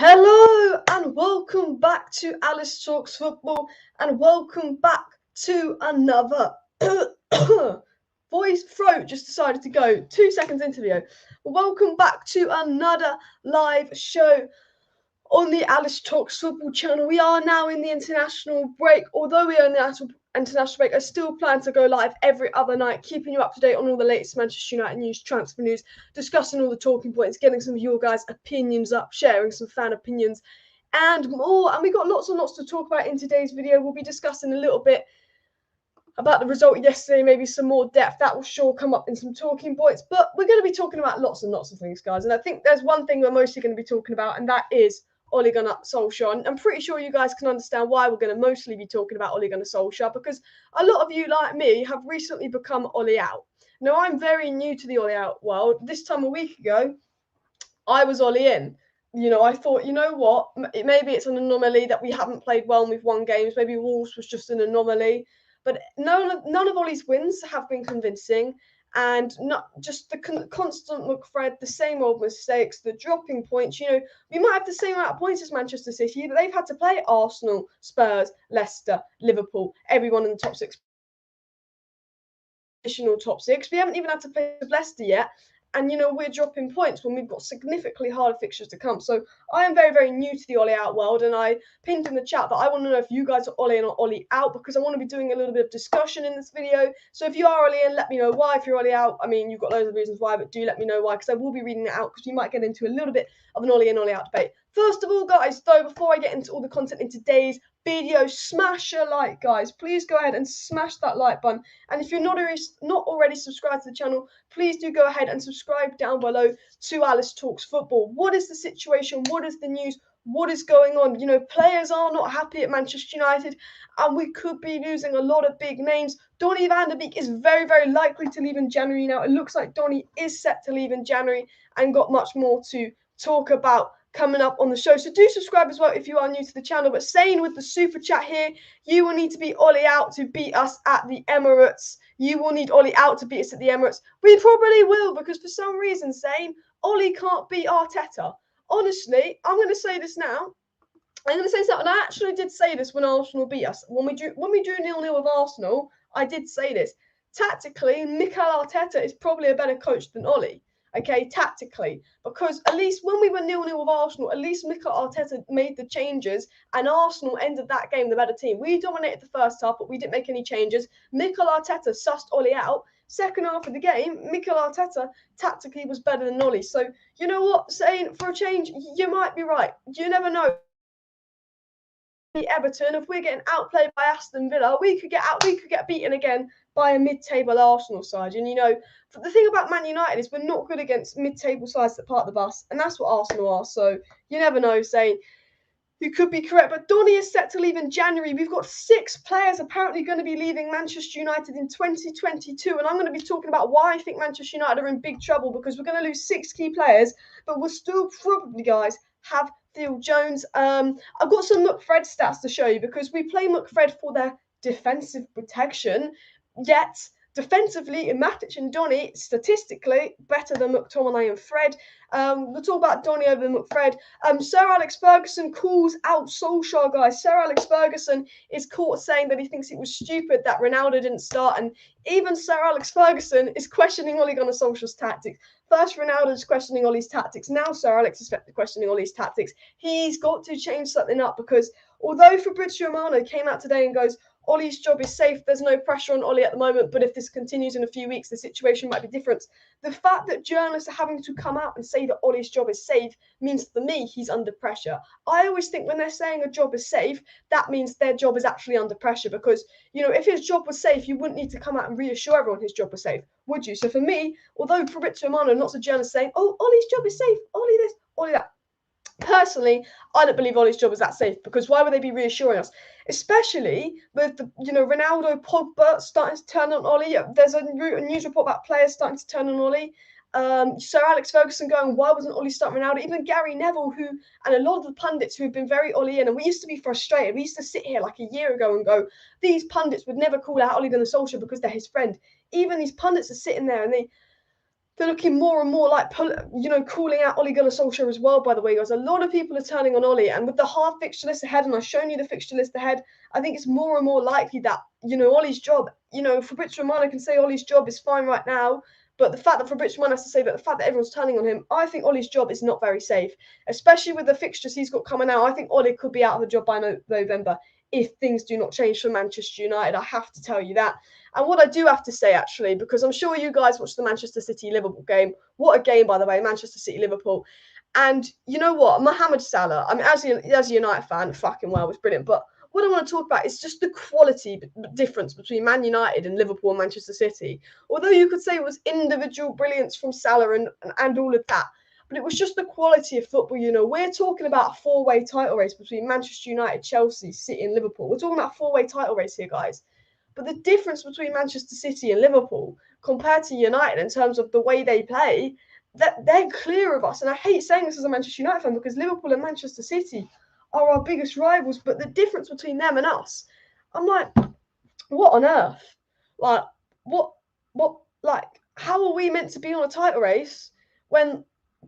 Hello and welcome back to Alice Talks Football and welcome back to another voice throat just decided to go 2 seconds into the video. Welcome back to another live show on the Alice Talks Football channel. We are now in the international break. Although we are in the international break, I still plan to go live every other night, keeping you up to date on all the latest Manchester United news, transfer news, discussing all the talking points, getting some of your guys' opinions up, sharing some fan opinions, and more. And we got lots and lots to talk about in today's video. We'll be discussing a little bit about the result yesterday, maybe some more depth. That will sure come up in some talking points. But we're going to be talking about lots and lots of things, guys. And I think there's one thing we're mostly going to be talking about, and that is Ole Gunnar Solskjaer. And I'm pretty sure you guys can understand why we're going to mostly be talking about Ole Gunnar Solskjaer, because a lot of you, like me, have recently become Ole out. Now, I'm very new to the Ole out world. This time a week ago, I was Ole in. I thought, you know what, maybe it's an anomaly that we haven't played well and we've won games. Maybe Wolves was just an anomaly. But none of Ole's wins have been convincing. And not just the constant McFred, the same old mistakes, the dropping points. We might have the same amount of points as Manchester City, but they've had to play Arsenal, Spurs, Leicester, Liverpool, everyone in the top six. Additional top six. We haven't even had to play with Leicester yet. And, we're dropping points when we've got significantly harder fixtures to come. So I am very, very new to the Ole out world. And I pinned in the chat that I want to know if you guys are Ole in or Ole out, because I want to be doing a little bit of discussion in this video. So if you are Ole in, let me know why. If you're Ole out, I mean, you've got loads of reasons why, but do let me know why, because I will be reading it out, because we might get into a little bit of an Ole in, Ole out debate. First of all, guys, though, before I get into all the content in today's video, smash a like, guys. Please go ahead and smash that like button. And if you're not already subscribed to the channel, please do go ahead and subscribe down below to Alice Talks Football. What is the situation? What is the news? What is going on? Players are not happy at Manchester United, and we could be losing a lot of big names. Donny van de Beek is very, very likely to leave in January now. It looks like Donny is set to leave in January, and got much more to talk about coming up on the show. So do subscribe as well if you are new to the channel. But saying with the super chat here, you will need to be Ole out to beat us at the Emirates. You will need Ole out to beat us at the Emirates. We probably will, because for some reason, saying Ole can't beat Arteta. Honestly, I'm going to say this now. I'm going to say something. I actually did say this when Arsenal beat us. When we drew 0-0 with Arsenal, I did say this. Tactically, Mikel Arteta is probably a better coach than Ole. Okay, tactically, because at least when we were 0-0 with Arsenal, at least Mikel Arteta made the changes, and Arsenal ended that game the better team. We dominated the first half, but we didn't make any changes. Mikel Arteta sussed Ole out. Second half of the game, Mikel Arteta tactically was better than Ole. So you know what, saying for a change, you might be right. You never know. Everton, if we're getting outplayed by Aston Villa, we could get beaten again by a mid-table Arsenal side. And the thing about Man United is we're not good against mid-table sides that part the bus, and that's what Arsenal are. So you never know, saying you could be correct. But Donny is set to leave in January. We've got 6 players apparently going to be leaving Manchester United in 2022, and I'm going to be talking about why I think Manchester United are in big trouble, because we're going to lose 6 key players, but we'll still probably, guys, have Phil Jones. I've got some McFred stats to show you, because we play McFred for their defensive protection, yet defensively, MATIC and Donny, statistically, better than McTominay and Fred. We'll talk about Donny over McFred. Sir Alex Ferguson calls out Solskjaer, guys. Sir Alex Ferguson is caught saying that he thinks it was stupid that Ronaldo didn't start, and even Sir Alex Ferguson is questioning Ole Gunnar Solskjaer's tactics. First, Ronaldo's questioning Ole's tactics. Now, Sir Alex is questioning Ole's tactics. He's got to change something up, because although Fabrizio Romano came out today and goes, Ole's job is safe, there's no pressure on Ole at the moment, but if this continues in a few weeks, the situation might be different. The fact that journalists are having to come out and say that Ole's job is safe means, for me, he's under pressure. I always think when they're saying a job is safe, that means their job is actually under pressure, because, if his job was safe, you wouldn't need to come out and reassure everyone his job was safe, would you? So for me, although Fabrizio Romano and lots of journalists saying, oh, Ole's job is safe, Ole this, Ole that, personally, I don't believe Ole's job is that safe, because why would they be reassuring us? Especially with the, Ronaldo, Pogba starting to turn on Ole. There's a news report about players starting to turn on Ole. Sir Alex Ferguson going, why wasn't Ole starting Ronaldo? Even Gary Neville, and a lot of the pundits who have been very Ole in, and we used to be frustrated. We used to sit here like a year ago and go, these pundits would never call out Ole Gunnar Solskjaer because they're his friend. Even these pundits are sitting there and they're looking more and more like, you know, calling out Ole Gunnar Solskjaer as well, by the way, guys. A lot of people are turning on Ole, and with the hard fixture list ahead, and I've shown you the fixture list ahead, I think it's more and more likely that, you know, Ole's job, you know, Fabrizio Romano can say Ole's job is fine right now, but the fact that Fabrizio Romano has to say that, the fact that everyone's turning on him, I think Ole's job is not very safe, especially with the fixtures he's got coming out. I think Ole could be out of the job by November if things do not change for Manchester United. I have to tell you that. And what I do have to say, actually, because I'm sure you guys watched the Manchester City-Liverpool game. What a game, by the way, Manchester City-Liverpool. And you know what? Mohamed Salah, I mean, as a United fan, fucking well, was brilliant. But what I want to talk about is just the quality difference between Man United and Liverpool and Manchester City. Although you could say it was individual brilliance from Salah and all of that, but it was just the quality of football. You know, we're talking about a four-way title race between Manchester United, Chelsea, City and Liverpool. We're talking about a four-way title race here, guys. But the difference between Manchester City and Liverpool compared to United in terms of the way they play, that they're clear of us. And I hate saying this as a Manchester United fan because Liverpool and Manchester City are our biggest rivals. But the difference between them and us, I'm like, what on earth? Like, like, how are we meant to be on a title race when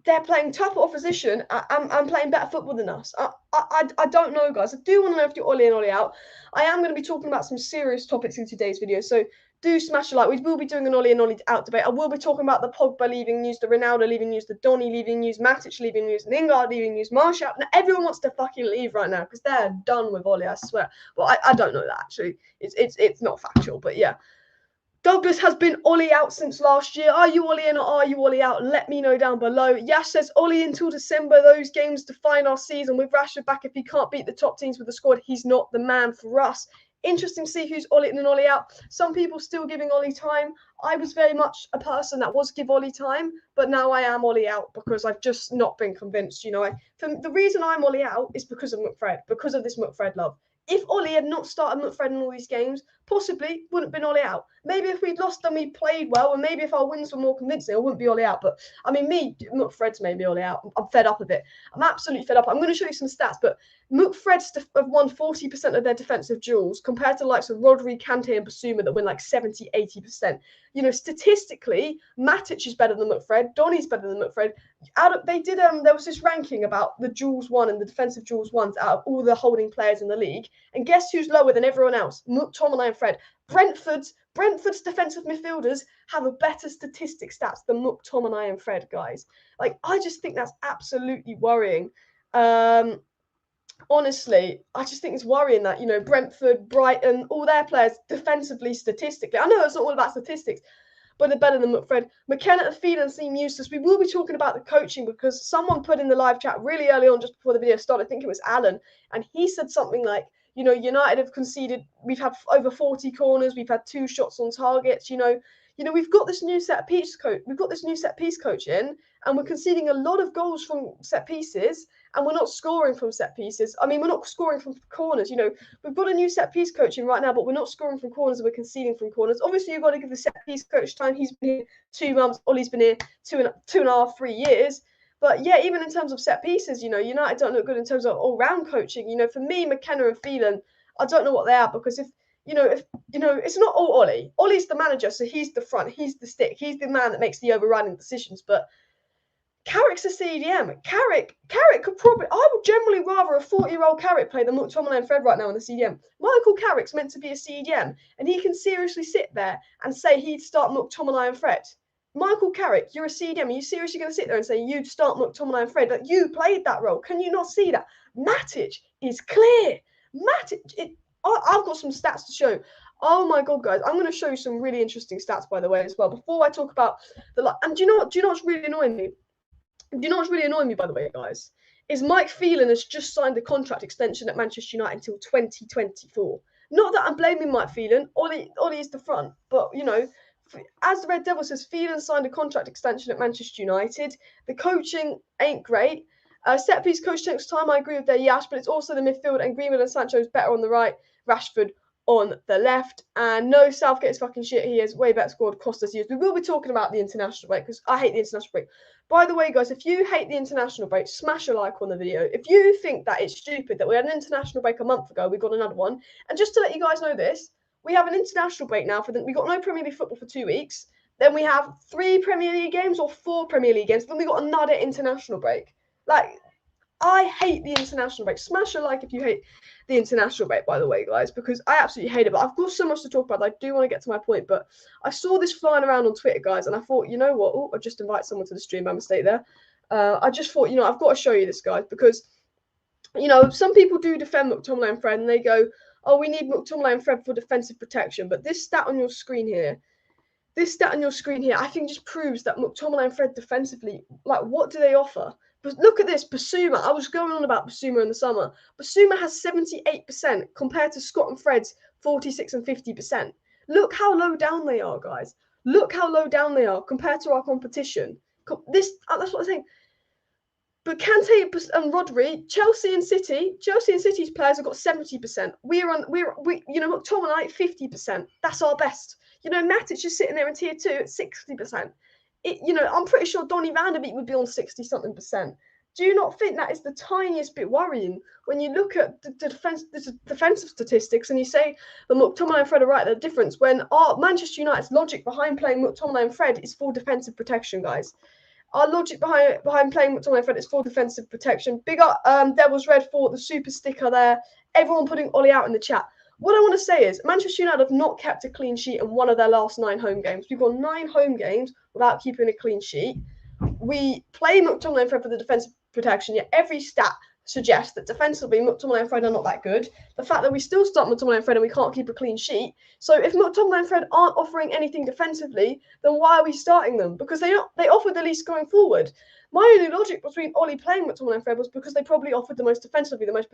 they're playing tougher opposition and playing better football than us? I don't know, guys. I do want to know if you're Ole in, Ole out. I am going to be talking about some serious topics in today's video, so do smash a like. We will be doing an Ole in, Ole out debate. I will be talking about the Pogba leaving news, the Ronaldo leaving news, the DONNY leaving news, MATIC leaving news, Lingard leaving news, Martial. Now, everyone wants to fucking leave right now because they're done with Ole, I swear. Well, I don't know that, actually. It's not factual, but yeah. Douglas has been Ole out since last year. Are you Ole in or are you Ole out? Let me know down below. Yash says Ole until December. Those games define our season. With Rashford back, if he can't beat the top teams with the squad, he's not the man for us. Interesting to see who's Ole in and Ole out. Some people still giving Ole time. I was very much a person that was give Ole time, but now I am Ole out because I've just not been convinced. You know, the reason I'm Ole out is because of McFred, because of this McFred love. If Ole had not started McFred in all these games, possibly wouldn't have been Ole out. Maybe if we'd lost and we played well, and maybe if our wins were more convincing, I wouldn't be Ole out. But I mean, McFred's made me Ole out. I'm fed up of it. I'm absolutely fed up. I'm going to show you some stats, but McFred's have won 40% of their defensive duels compared to the likes of Rodri, Kante, and Basuma that win like 70, 80%. You know, statistically, Matic is better than McFred. Donny's better than McFred. There was this ranking about the duels won and the defensive duels won out of all the holding players in the league. And guess who's lower than everyone else? McTominay and Fred. Brentford's defensive midfielders have a better statistic stats than McTominay and Fred, guys. Like, I just think that's absolutely worrying. Honestly, I just think it's worrying that, you know, Brentford, Brighton, all their players defensively, statistically. I know it's not all about statistics, but they're better than McFred. McKenna and Phelan seem useless. We will be talking about the coaching because someone put in the live chat really early on, just before the video started, I think it was Alan, and he said something like, you know, United have conceded, we've had over 40 corners, we've had 2 shots on targets, you know, we've got this new set piece coach in, and we're conceding a lot of goals from set pieces, and we're not scoring from set pieces. I mean, we're not scoring from corners. You know, we've got a new set piece coach in right now, but we're not scoring from corners and we're conceding from corners. Obviously, you've got to give the set piece coach time. He's been here 2 months. Ole's been here two and a half, 3 years. But yeah, even in terms of set pieces, you know, United don't look good in terms of all-round coaching. You know, for me, McKenna and Phelan, I don't know what they are, because if it's not all Ole. Ole's the manager, so he's the front, he's the stick, he's the man that makes the overriding decisions. But Carrick's a CDM. Carrick could probably, I would generally rather a 40-year-old Carrick play than McTominay and Fred right now in the CDM. Michael Carrick's meant to be a CDM, and he can seriously sit there and say he'd start McTominay and Fred. Michael Carrick, you're a CDM. Are you seriously going to sit there and say you'd start McTominay and Fred? Like, you played that role. Can you not see that? Matic is clear. I've got some stats to show. Oh my god, guys! I'm going to show you some really interesting stats, by the way, as well. Before I talk about and do you know what's really annoying me? Do you know what's really annoying me, by the way, guys? Is Mike Phelan has just signed a contract extension at Manchester United until 2024. Not that I'm blaming Mike Phelan. Ole is the front, but you know, as the Red Devil says, Phelan signed a contract extension at Manchester United. The coaching ain't great. Set piece coach takes time. I agree with their Yash, but it's also the midfield, and Greenwood and Sancho is better on the right. Rashford on the left. And no, Southgate is fucking shit. He is way better squad, cost us years. We will be talking about the international break because I hate the international break. By the way, guys, if you hate the international break, smash a like on the video. If you think that it's stupid that we had an international break a month ago, we got another one. And just to let you guys know this, we have an international break now we got no Premier League football for 2 weeks. Then we have 3 Premier League games or 4 Premier League games. Then we got another international break. Like, I hate the international break. Smash a like if you hate the international break, by the way, guys, because I absolutely hate it. But I've got so much to talk about. I do want to get to my point, but I saw this flying around on Twitter, guys, and I thought, you know what? Oh, I just invite someone to the stream by mistake there. I just thought, I've got to show you this, guys, because, some people do defend McTominay and Fred, and they go, oh, we need McTominay and Fred for defensive protection. But this stat on your screen here, I think just proves that McTominay and Fred defensively, like, what do they offer? But look at this, Basuma. I was going on about Basuma in the summer. Basuma has 78% compared to Scott and Fred's 46 and 50%. Look how low down they are, guys. Look how low down they are compared to our competition. That's what I'm saying. But Kante and Rodri, Chelsea and City's players have got 70%. McTominay 50%. That's our best. Matic is sitting there in tier 2 at 60%. I'm pretty sure Donny van der Beek would be on 60-something%. Do you not think that is the tiniest bit worrying when you look at the defensive statistics and you say that McTominay and Fred are right at the difference when our Manchester United's logic behind playing McTominay and Fred is for defensive protection, guys. Our logic behind playing McTominay and Fred is for defensive protection. Big up Devil's Red for the super sticker there. Everyone putting Ollie out in the chat. What I want to say is Manchester United have not kept a clean sheet in one of their last 9 home games. We've got 9 home games without keeping a clean sheet. We play McTominay and Fred for the defensive protection, yet every stat suggests that defensively McTominay and Fred are not that good. The fact that we still start McTominay and Fred and we can't keep a clean sheet. So if McTominay and Fred aren't offering anything defensively, then why are we starting them? Because they offered the least going forward. My only logic between Ollie playing McTominay and Fred was because they probably offered the most defensively, the most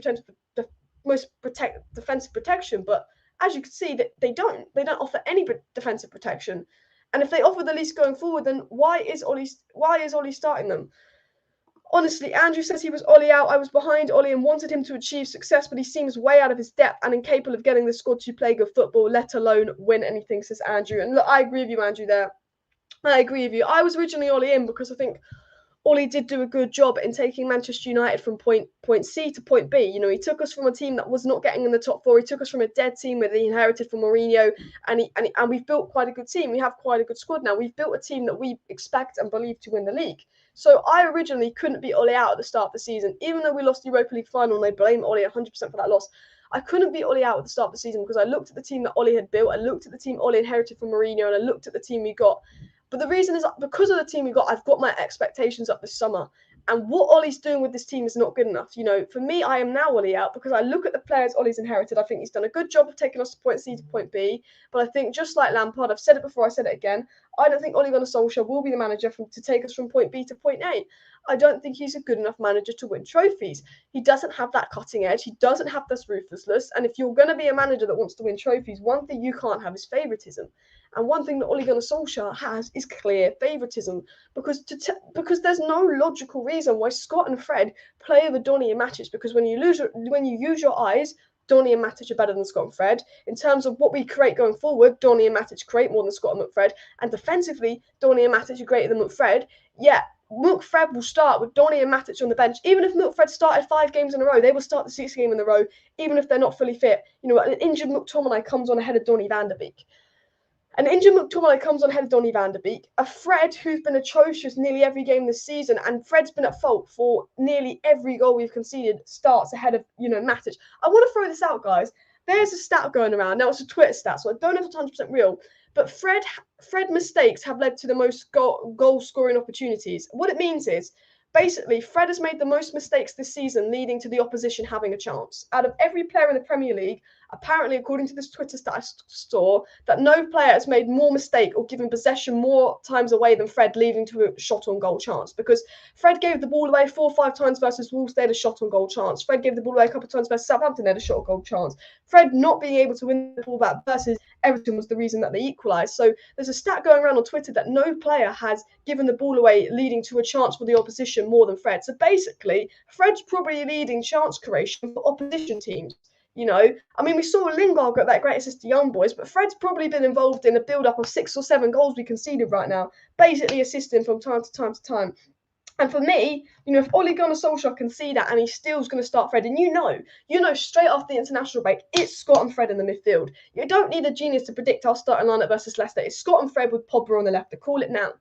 defensive protection. But as you can see, that they don't offer any defensive protection. And if they offer the least going forward, then why is Ollie starting them? Honestly, Andrew says he was Ollie out. I was behind Ollie and wanted him to achieve success, but he seems way out of his depth and incapable of getting the squad to play good football, let alone win anything, says Andrew. And look, I agree with you, Andrew, there. I agree with you. I was originally Ollie in because I think Ollie did do a good job in taking Manchester United from point C to point B. He took us from a team that was not getting in the top 4. He took us from a dead team that he inherited from Mourinho, and we've built quite a good team. We have quite a good squad now. We've built a team that we expect and believe to win the league. So I originally couldn't beat Ollie out at the start of the season, even though we lost the Europa League final and they blame Ollie 100% for that loss. I couldn't beat Ollie out at the start of the season because I looked at the team that Ollie had built, I looked at the team Ollie inherited from Mourinho, and I looked at the team we got. But the reason is because of the team we got, I've got my expectations up this summer. And what Ollie's doing with this team is not good enough. For me, I am now Ollie out because I look at the players Ollie's inherited. I think he's done a good job of taking us to point C to point B. But I think just like Lampard, I've said it before, I said it again, I don't think Ole Gunnar Solskjaer will be the manager to take us from point B to point A. I don't think he's a good enough manager to win trophies. He doesn't have that cutting edge. He doesn't have this ruthlessness. And if you're going to be a manager that wants to win trophies, one thing you can't have is favouritism. And one thing that Ole Gunnar Solskjaer has is clear favouritism, because there's no logical reason why Scott and Fred play over Donny and Matic. Because when you use your eyes, Donny and Matic are better than Scott and Fred. In terms of what we create going forward, Donny and Matic create more than Scott and McFred. And defensively, Donny and Matic are greater than McFred. Yeah, McFred will start with Donny and Matic on the bench. Even if McFred started 5 games in a row, they will start the 6th game in a row, even if they're not fully fit. An injured McTominay comes on ahead of Donny van der Beek. An injured McTominay comes on ahead of Donny van der Beek. A Fred who's been atrocious nearly every game this season, and Fred's been at fault for nearly every goal we've conceded, starts ahead of, Matic. I want to throw this out, guys. There's a stat going around. Now, it's a Twitter stat, so I don't know if it's 100% real, but Fred mistakes have led to the most goal-scoring opportunities. What it means is, basically, Fred has made the most mistakes this season, leading to the opposition having a chance. Out of every player in the Premier League, apparently, according to this Twitter stat I saw, that no player has made more mistake or given possession more times away than Fred, leading to a shot on goal chance. Because Fred gave the ball away 4 or 5 times versus Wolves, they had a shot on goal chance. Fred gave the ball away a couple of times versus Southampton, they had a shot on goal chance. Fred not being able to win the ball back versus Everton was the reason that they equalised. So there's a stat going around on Twitter that no player has given the ball away, leading to a chance for the opposition more than Fred. So basically, Fred's probably leading chance creation for opposition teams. We saw Lingard get that great assist to young boys, but Fred's probably been involved in a build-up of 6 or 7 goals we conceded right now, basically assisting from time to time to time. And for me, if Ole Gunnar Solskjaer can see that and he's still going to start Fred, and you know straight after the international break, it's Scott and Fred in the midfield. You don't need a genius to predict our starting lineup versus Leicester. It's Scott and Fred with Pogba on the left. To call it now.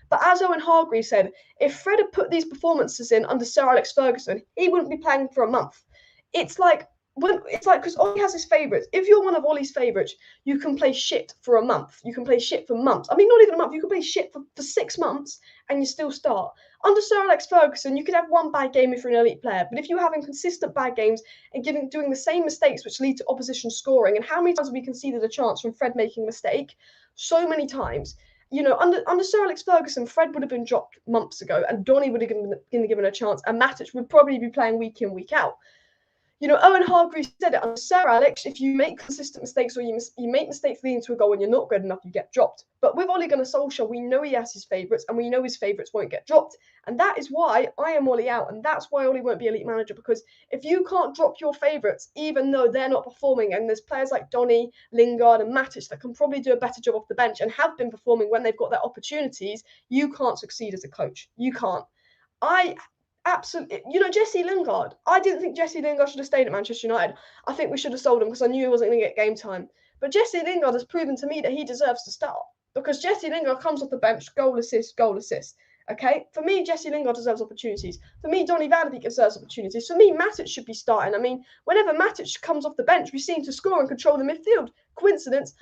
But as Owen Hargreaves said, if Fred had put these performances in under Sir Alex Ferguson, he wouldn't be playing for a month. It's like because Ole has his favourites. If you're one of Ole's favourites, you can play shit for a month. You can play shit for months. I mean, not even a month. You can play shit for 6 months and you still start. Under Sir Alex Ferguson, you could have one bad game if you're an elite player. But if you're having consistent bad games and doing the same mistakes which lead to opposition scoring, and how many times have we conceded a chance from Fred making a mistake? So many times. Under Sir Alex Ferguson, Fred would have been dropped months ago, and Donny would have been given a chance, and Matic would probably be playing week in, week out. Owen Hargreaves said it, under Sir Alex, if you make consistent mistakes or you make mistakes leading to a goal and you're not good enough, you get dropped. But with Ole Gunnar Solskjaer, we know he has his favourites, and we know his favourites won't get dropped. And that is why I am Ole out, and that's why Ole won't be elite manager, because if you can't drop your favourites, even though they're not performing, and there's players like Donny, Lingard and Matic that can probably do a better job off the bench and have been performing when they've got their opportunities, you can't succeed as a coach. You can't. Absolutely, Jesse Lingard. I didn't think Jesse Lingard should have stayed at Manchester United. I think we should have sold him because I knew he wasn't going to get game time. But Jesse Lingard has proven to me that he deserves to start, because Jesse Lingard comes off the bench, goal assist, goal assist. Okay, for me, Jesse Lingard deserves opportunities. For me, Donny van de Beek deserves opportunities. For me, Matic should be starting. I mean, whenever Matic comes off the bench, we seem to score and control the midfield. Coincidence?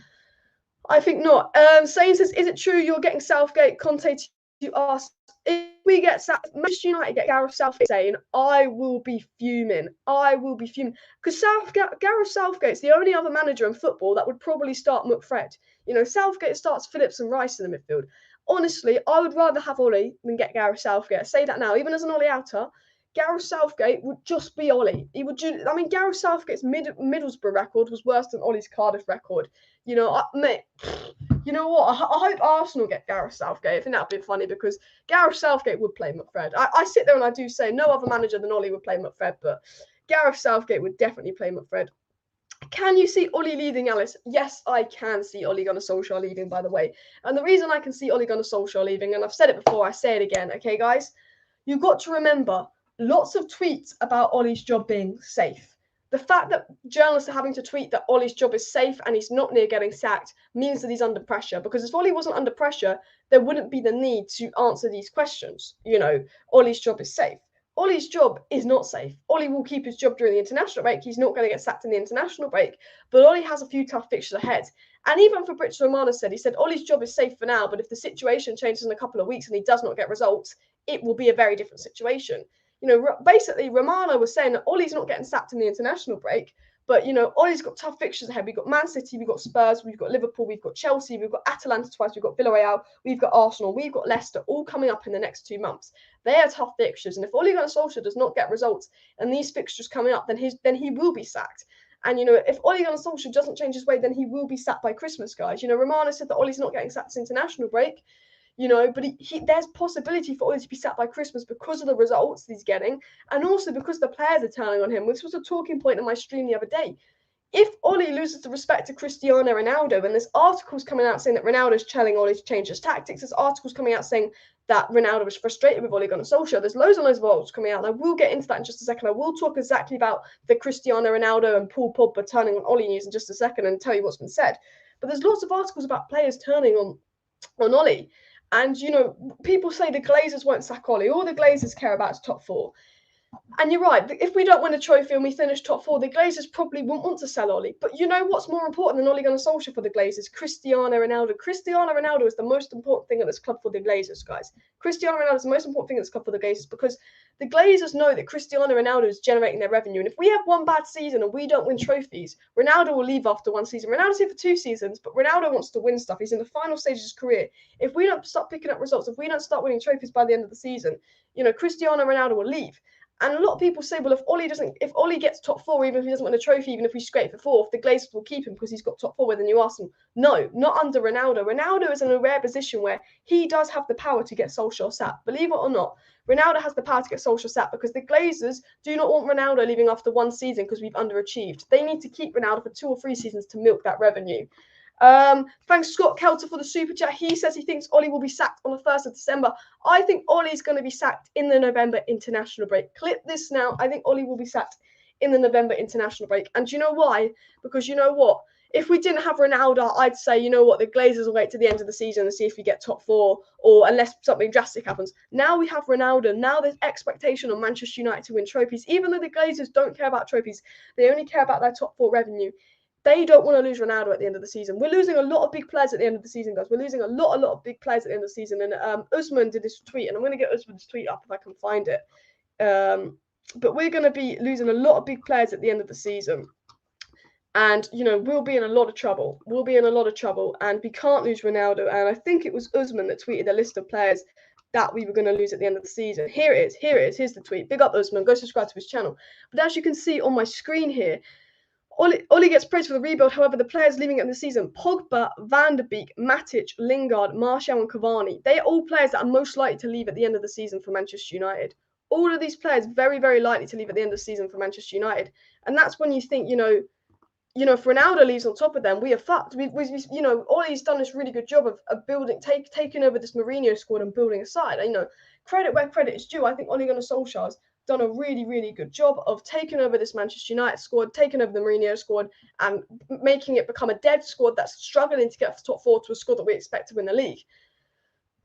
I think not. Sane says, is it true you're getting Southgate? Conte to ask, if we get Manchester United get Gareth Southgate saying, I will be fuming. Because Gareth Southgate's the only other manager in football that would probably start McFred. Southgate starts Phillips and Rice in the midfield. Honestly, I would rather have Ole than get Gareth Southgate. I say that now, even as an Ole outer. Gareth Southgate would just be Ole. Gareth Southgate's Middlesbrough record was worse than Ole's Cardiff record. Mate, you know what? I hope Arsenal get Gareth Southgate. I think that would be funny, because Gareth Southgate would play McFred. I sit there and I do say no other manager than Ole would play McFred, but Gareth Southgate would definitely play McFred. Can you see Ole leaving, Alice? Yes, I can see Ole Gunnar Solskjaer leaving, by the way. And the reason I can see Ole Gunnar Solskjaer leaving, and I've said it before, I say it again, okay, guys? You've got to remember, lots of tweets about Ole's job being safe. The fact that journalists are having to tweet that Ole's job is safe and he's not near getting sacked means that he's under pressure. Because if Ole wasn't under pressure, there wouldn't be the need to answer these questions. Ole's job is safe. Ole's job is not safe. Ole will keep his job during the international break. He's not going to get sacked in the international break. But Ole has a few tough fixtures ahead. And even Fabrizio Romano said, Ole's job is safe for now, but if the situation changes in a couple of weeks and he does not get results, it will be a very different situation. Basically, Romano was saying that Ole's not getting sacked in the international break, but, Ole's got tough fixtures ahead. We've got Man City, we've got Spurs, we've got Liverpool, we've got Chelsea, we've got Atalanta twice, we've got Villarreal, we've got Arsenal, we've got Leicester, all coming up in the next 2 months. They are tough fixtures, and if Ole Gunnar Solskjaer does not get results and these fixtures coming up, then he will be sacked. And, if Ole Gunnar Solskjaer doesn't change his way, then he will be sacked by Christmas, guys. Romano said that Ole's not getting sacked this international break. But there's possibility for Ole to be sacked by Christmas because of the results he's getting, and also because the players are turning on him. This was a talking point in my stream the other day. If Ole loses the respect to Cristiano Ronaldo, and there's articles coming out saying that Ronaldo's telling Ole to change his tactics, there's articles coming out saying that Ronaldo was frustrated with Ole Gunnar Solskjaer. There's loads and loads of articles coming out, and I will get into that in just a second. I will talk exactly about the Cristiano Ronaldo and Paul Pogba turning on Ole news in just a second and tell you what's been said. But there's lots of articles about players turning on Ole. And, people say the Glazers won't sack Ole. All the Glazers care about is top 4. And you're right. If we don't win a trophy and we finish top 4, the Glazers probably won't want to sell Ole. But what's more important than Ole Gunnar Solskjaer for the Glazers? Cristiano Ronaldo. Cristiano Ronaldo is the most important thing at this club for the Glazers, guys. Cristiano Ronaldo is the most important thing at this club for the Glazers, because the Glazers know that Cristiano Ronaldo is generating their revenue. And if we have one bad season and we don't win trophies, Ronaldo will leave after 1 season. Ronaldo's here for 2 seasons, but Ronaldo wants to win stuff. He's in the final stage of his career. If we don't start picking up results, if we don't start winning trophies by the end of the season, Cristiano Ronaldo will leave. And a lot of people say, well, if Ole gets top 4, even if he doesn't win a trophy, even if we scrape for 4th, the Glazers will keep him because he's got top 4 with the new Arsenal. No, not under Ronaldo. Ronaldo is in a rare position where he does have the power to get Solskjaer sacked. Believe it or not, Ronaldo has the power to get Solskjaer sacked, because the Glazers do not want Ronaldo leaving after 1 season because we've underachieved. They need to keep Ronaldo for 2 or 3 seasons to milk that revenue. Thanks Scott Kelter for the super chat. He says he thinks Ollie will be sacked on the 1st of December. I think Ollie's going to be sacked in the November international break. Clip this now. I think Ollie will be sacked in the November international break. And do you know why? Because you know what? If we didn't have Ronaldo, I'd say, you know what, the Glazers will wait to the end of the season and see if we get top 4, or unless something drastic happens. Now we have Ronaldo. Now there's expectation on Manchester United to win trophies. Even though the Glazers don't care about trophies, they only care about their top 4 revenue. They don't want to lose Ronaldo at the end of the season. We're losing a lot of big players at the end of the season, guys. We're losing a lot of big players at the end of the season. And Usman did this tweet, and I'm going to get Usman's tweet up if I can find it. But we're going to be losing a lot of big players at the end of the season. And, you know, we'll be in a lot of trouble. We'll be in a lot of trouble. And we can't lose Ronaldo. And I think it was Usman that tweeted a list of players that we were going to lose at the end of the season. Here it is. Here it is. Here's the tweet. Big up Usman. Go subscribe to his channel. But as you can see on my screen here, Ollie gets praised for the rebuild. However, the players leaving at the season, Pogba, Van der Beek, Matic, Lingard, Martial and Cavani, they are all players that are most likely to leave at the end of the season for Manchester United. All of these players very, very likely to leave at the end of the season for Manchester United. And that's when you think, you know, if Ronaldo leaves on top of them, we are fucked. We you know, Ollie's done this really good job of building, taking over this Mourinho squad and building a side. And, you know, credit where credit is due. I think Ole Gunnar Solskjaer's done a really, really good job of taking over this Manchester United squad, taking over the Mourinho squad, and making it become a dead squad that's struggling to get to top 4 to a squad that we expect to win the league.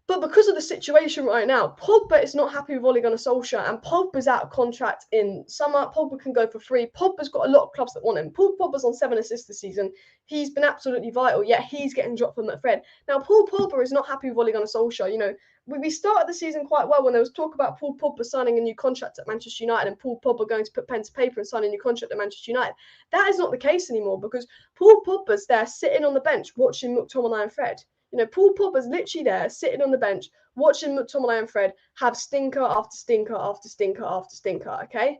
But because of the situation right now, Pogba is not happy with Ole Gunnar Solskjaer, and Pogba's out of contract in summer. Pogba can go for free. Pogba's got a lot of clubs that want him. Pogba's on 7 assists this season. He's been absolutely vital, yet he's getting dropped from McFred. Now, Paul Pogba is not happy with Ole Gunnar Solskjaer. You know, we started the season quite well when there was talk about Paul Pogba signing a new contract at Manchester United and Paul Pogba going to put pen to paper and signing a new contract at Manchester United. That is not the case anymore, because Paul Pogba's there sitting on the bench watching McTominay and Fred. You know, Paul Pogba's literally there sitting on the bench watching McTominay and Fred have stinker after stinker after stinker after stinker, okay?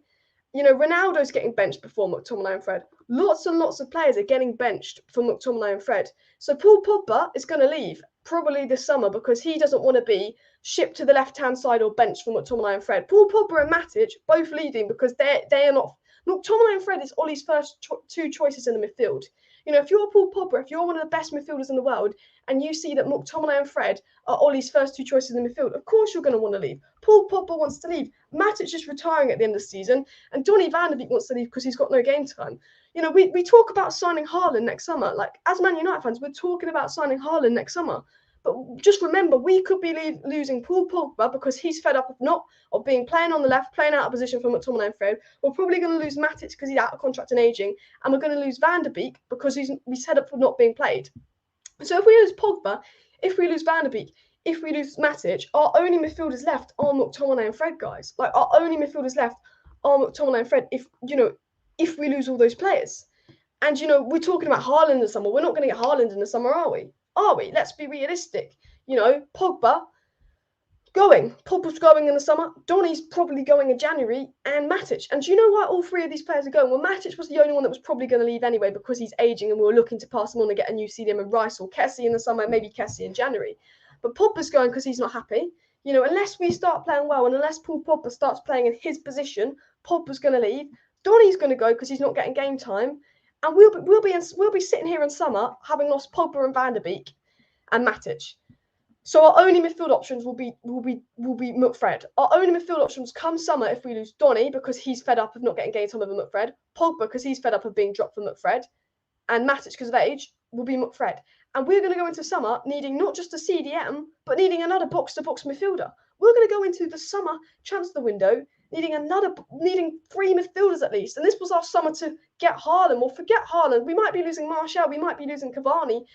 You know, Ronaldo's getting benched before McTominay and Fred. Lots and lots of players are getting benched for McTominay and Fred. So Paul Pogba is going to leave probably this summer because he doesn't want to be shipped to the left-hand side or benched for McTominay and Fred. Paul Pogba and Matic both leaving because they are not... McTominay and Fred is Ollie's first 2 choices in the midfield. You know, if you're Paul Pogba, if you're one of the best midfielders in the world, and you see that McTominay and Fred are Ollie's first 2 choices in the midfield, of course you're going to want to leave. Paul Pogba wants to leave. Matic is retiring at the end of the season, and Donny van der Beek wants to leave because he's got no game time. You know, we talk about signing HAALAND next summer. Like, as Man United fans, we're talking about signing HAALAND next summer. But just remember, we could be losing Paul Pogba because he's fed up of being playing on the left, playing out of position for McTominay and Fred. We're probably going to lose Matic because he's out of contract and aging, and we're going to lose Van der Beek because he's fed up for not being played. So if we lose Pogba, if we lose Van der Beek, if we lose Matic, our only midfielders left are McTominay and Fred, guys. Like, our only midfielders left are McTominay and Fred. If we lose all those players, and you know, we're talking about HAALAND in the summer. We're not going to get HAALAND in the summer, are we? Are we? Let's be realistic. You know, Pogba's going in the summer. Donny's probably going in January, and Matic. And do you know why all 3 of these players are going? Well, Matic was the only one that was probably going to leave anyway because he's aging, and we were looking to pass him on and get a new CDM and Rice or Kessie in the summer, maybe Kessie in January. But Pogba's going because he's not happy. You know, unless we start playing well, and unless Paul Pogba starts playing in his position, Pogba's going to leave. Donny's going to go because he's not getting game time, and we'll be sitting here in summer having lost Pogba and Van der Beek and Matic. So our only midfield options will be McFred. Our only midfield options come summer if we lose Donny because he's fed up of not getting game time over McFred, Pogba because he's fed up of being dropped for McFred, and Matic because of age will be McFred. And we're going to go into summer needing not just a CDM, but needing another box-to-box midfielder. We're going to go into the summer transfer window needing 3 midfielders at least. And this was our summer to get HAALAND. Well, forget HAALAND. We might be losing Martial. We might be losing Cavani.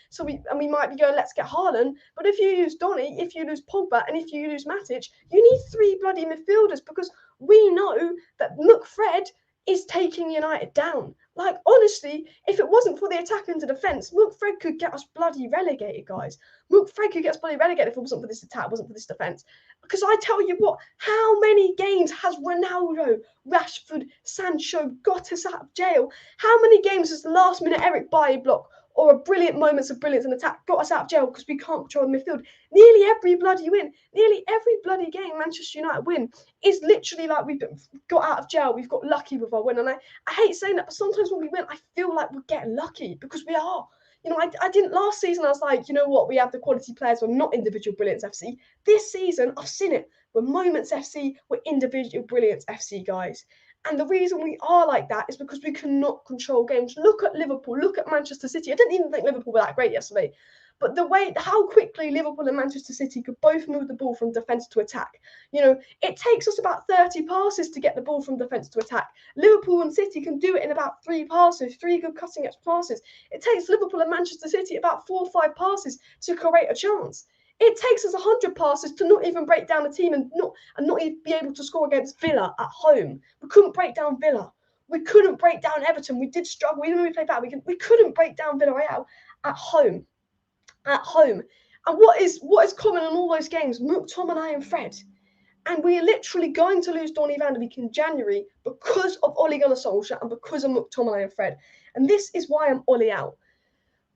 We might be going, let's get HAALAND. But if you lose Donny, if you lose Pogba, and if you lose Matic, you need 3 bloody midfielders because we know that McFred is taking United down. Like, honestly, if it wasn't for the attack into defence, McFred could get us bloody relegated, guys. McFred could get us bloody relegated if it wasn't for this attack, wasn't for this defence. Because I tell you what, how many games has Ronaldo, Rashford, Sancho got us out of jail? How many games has the last-minute ERIK Bailly block or a brilliant moments of brilliance in attack got us out of jail because we can't control the midfield? Nearly every bloody game Manchester United win is literally like we've got out of jail. We've got lucky with our win. And I hate saying that, but sometimes when we win, I feel like we're getting lucky because we are. You know, I didn't last season. I was like, you know what? We have the quality players. We're not individual brilliance FC. This season, I've seen it. We're moments FC. We're individual brilliance FC, guys. And the reason we are like that is because we cannot control games. Look at Liverpool. Look at Manchester City. I didn't even think Liverpool were that great yesterday. But the way, how quickly Liverpool and Manchester City could both move the ball from defence to attack. You know, it takes us about 30 passes to get the ball from defence to attack. Liverpool and City can do it in about 3 passes, 3 good cutting-edge passes. It takes Liverpool and Manchester City about 4 or 5 passes to create a chance. It takes us 100 passes to not even break down a team and not even be able to score against Villa at home. We couldn't break down Villa. We couldn't break down Everton. We did struggle. Even when we played bad, we couldn't break down Villarreal at home. At home. And what is common in all those games? McTominay and Fred. And we are literally going to lose Donny van de Beek in January because of Ole Gunnar Solskjaer and because of McTominay and Fred. And this is why I'm Ole out.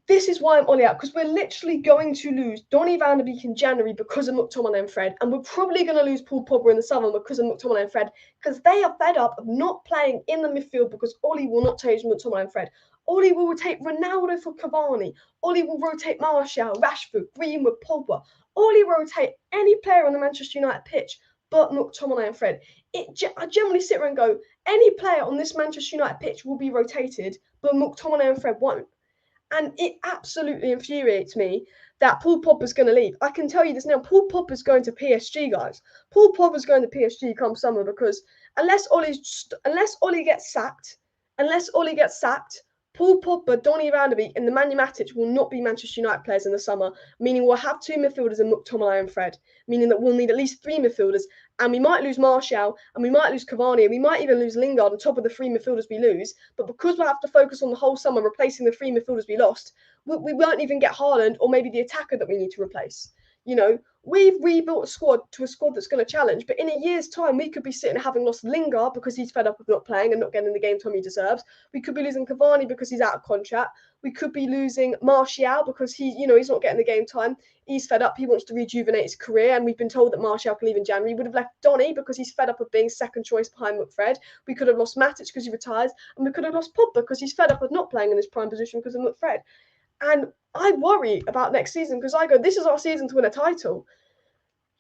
This is why I'm Ole out, because we're literally going to lose Donny van de Beek in January because of McTominay and Fred. And we're probably going to lose Paul Pogba in the summer because of McTominay and Fred, because they are fed up of not playing in the midfield because Ole will not change McTominay and Fred. Ole will rotate Ronaldo for Cavani. Ole will rotate Martial, Rashford, Greenwood, Pogba. Ole will rotate any player on the Manchester United pitch but McTominay and Fred. I generally sit there and go, any player on this Manchester United pitch will be rotated, but McTominay and Fred won't. And it absolutely infuriates me that Paul Pogba's going to leave. I can tell you this now. Paul Pogba's going to PSG, guys. Paul Pogba's going to PSG come summer because unless Ole gets sacked, Paul Pogba, Donny van de Beek, and the Matic will not be Manchester United players in the summer, meaning we'll have 2 midfielders in McTominay and Fred, meaning that we'll need at least 3 midfielders, and we might lose Martial, and we might lose Cavani, and we might even lose Lingard on top of the 3 midfielders we lose, but because we'll have to focus on the whole summer replacing the 3 midfielders we lost, we won't even get HAALAND or maybe the attacker that we need to replace. You know, we've rebuilt a squad to a squad that's going to challenge, but in a year's time, we could be sitting having lost Lingard because he's fed up of not playing and not getting the game time he deserves. We could be losing Cavani because he's out of contract. We could be losing Martial because he's not getting the game time. He's fed up. He wants to rejuvenate his career, and we've been told that Martial can leave in January. We would have left Donny because he's fed up of being second choice behind McFred. We could have lost Matic because he retires, and we could have lost Pogba because he's fed up of not playing in his prime position because of McFred. And I worry about next season because I go, this is our season to win a title.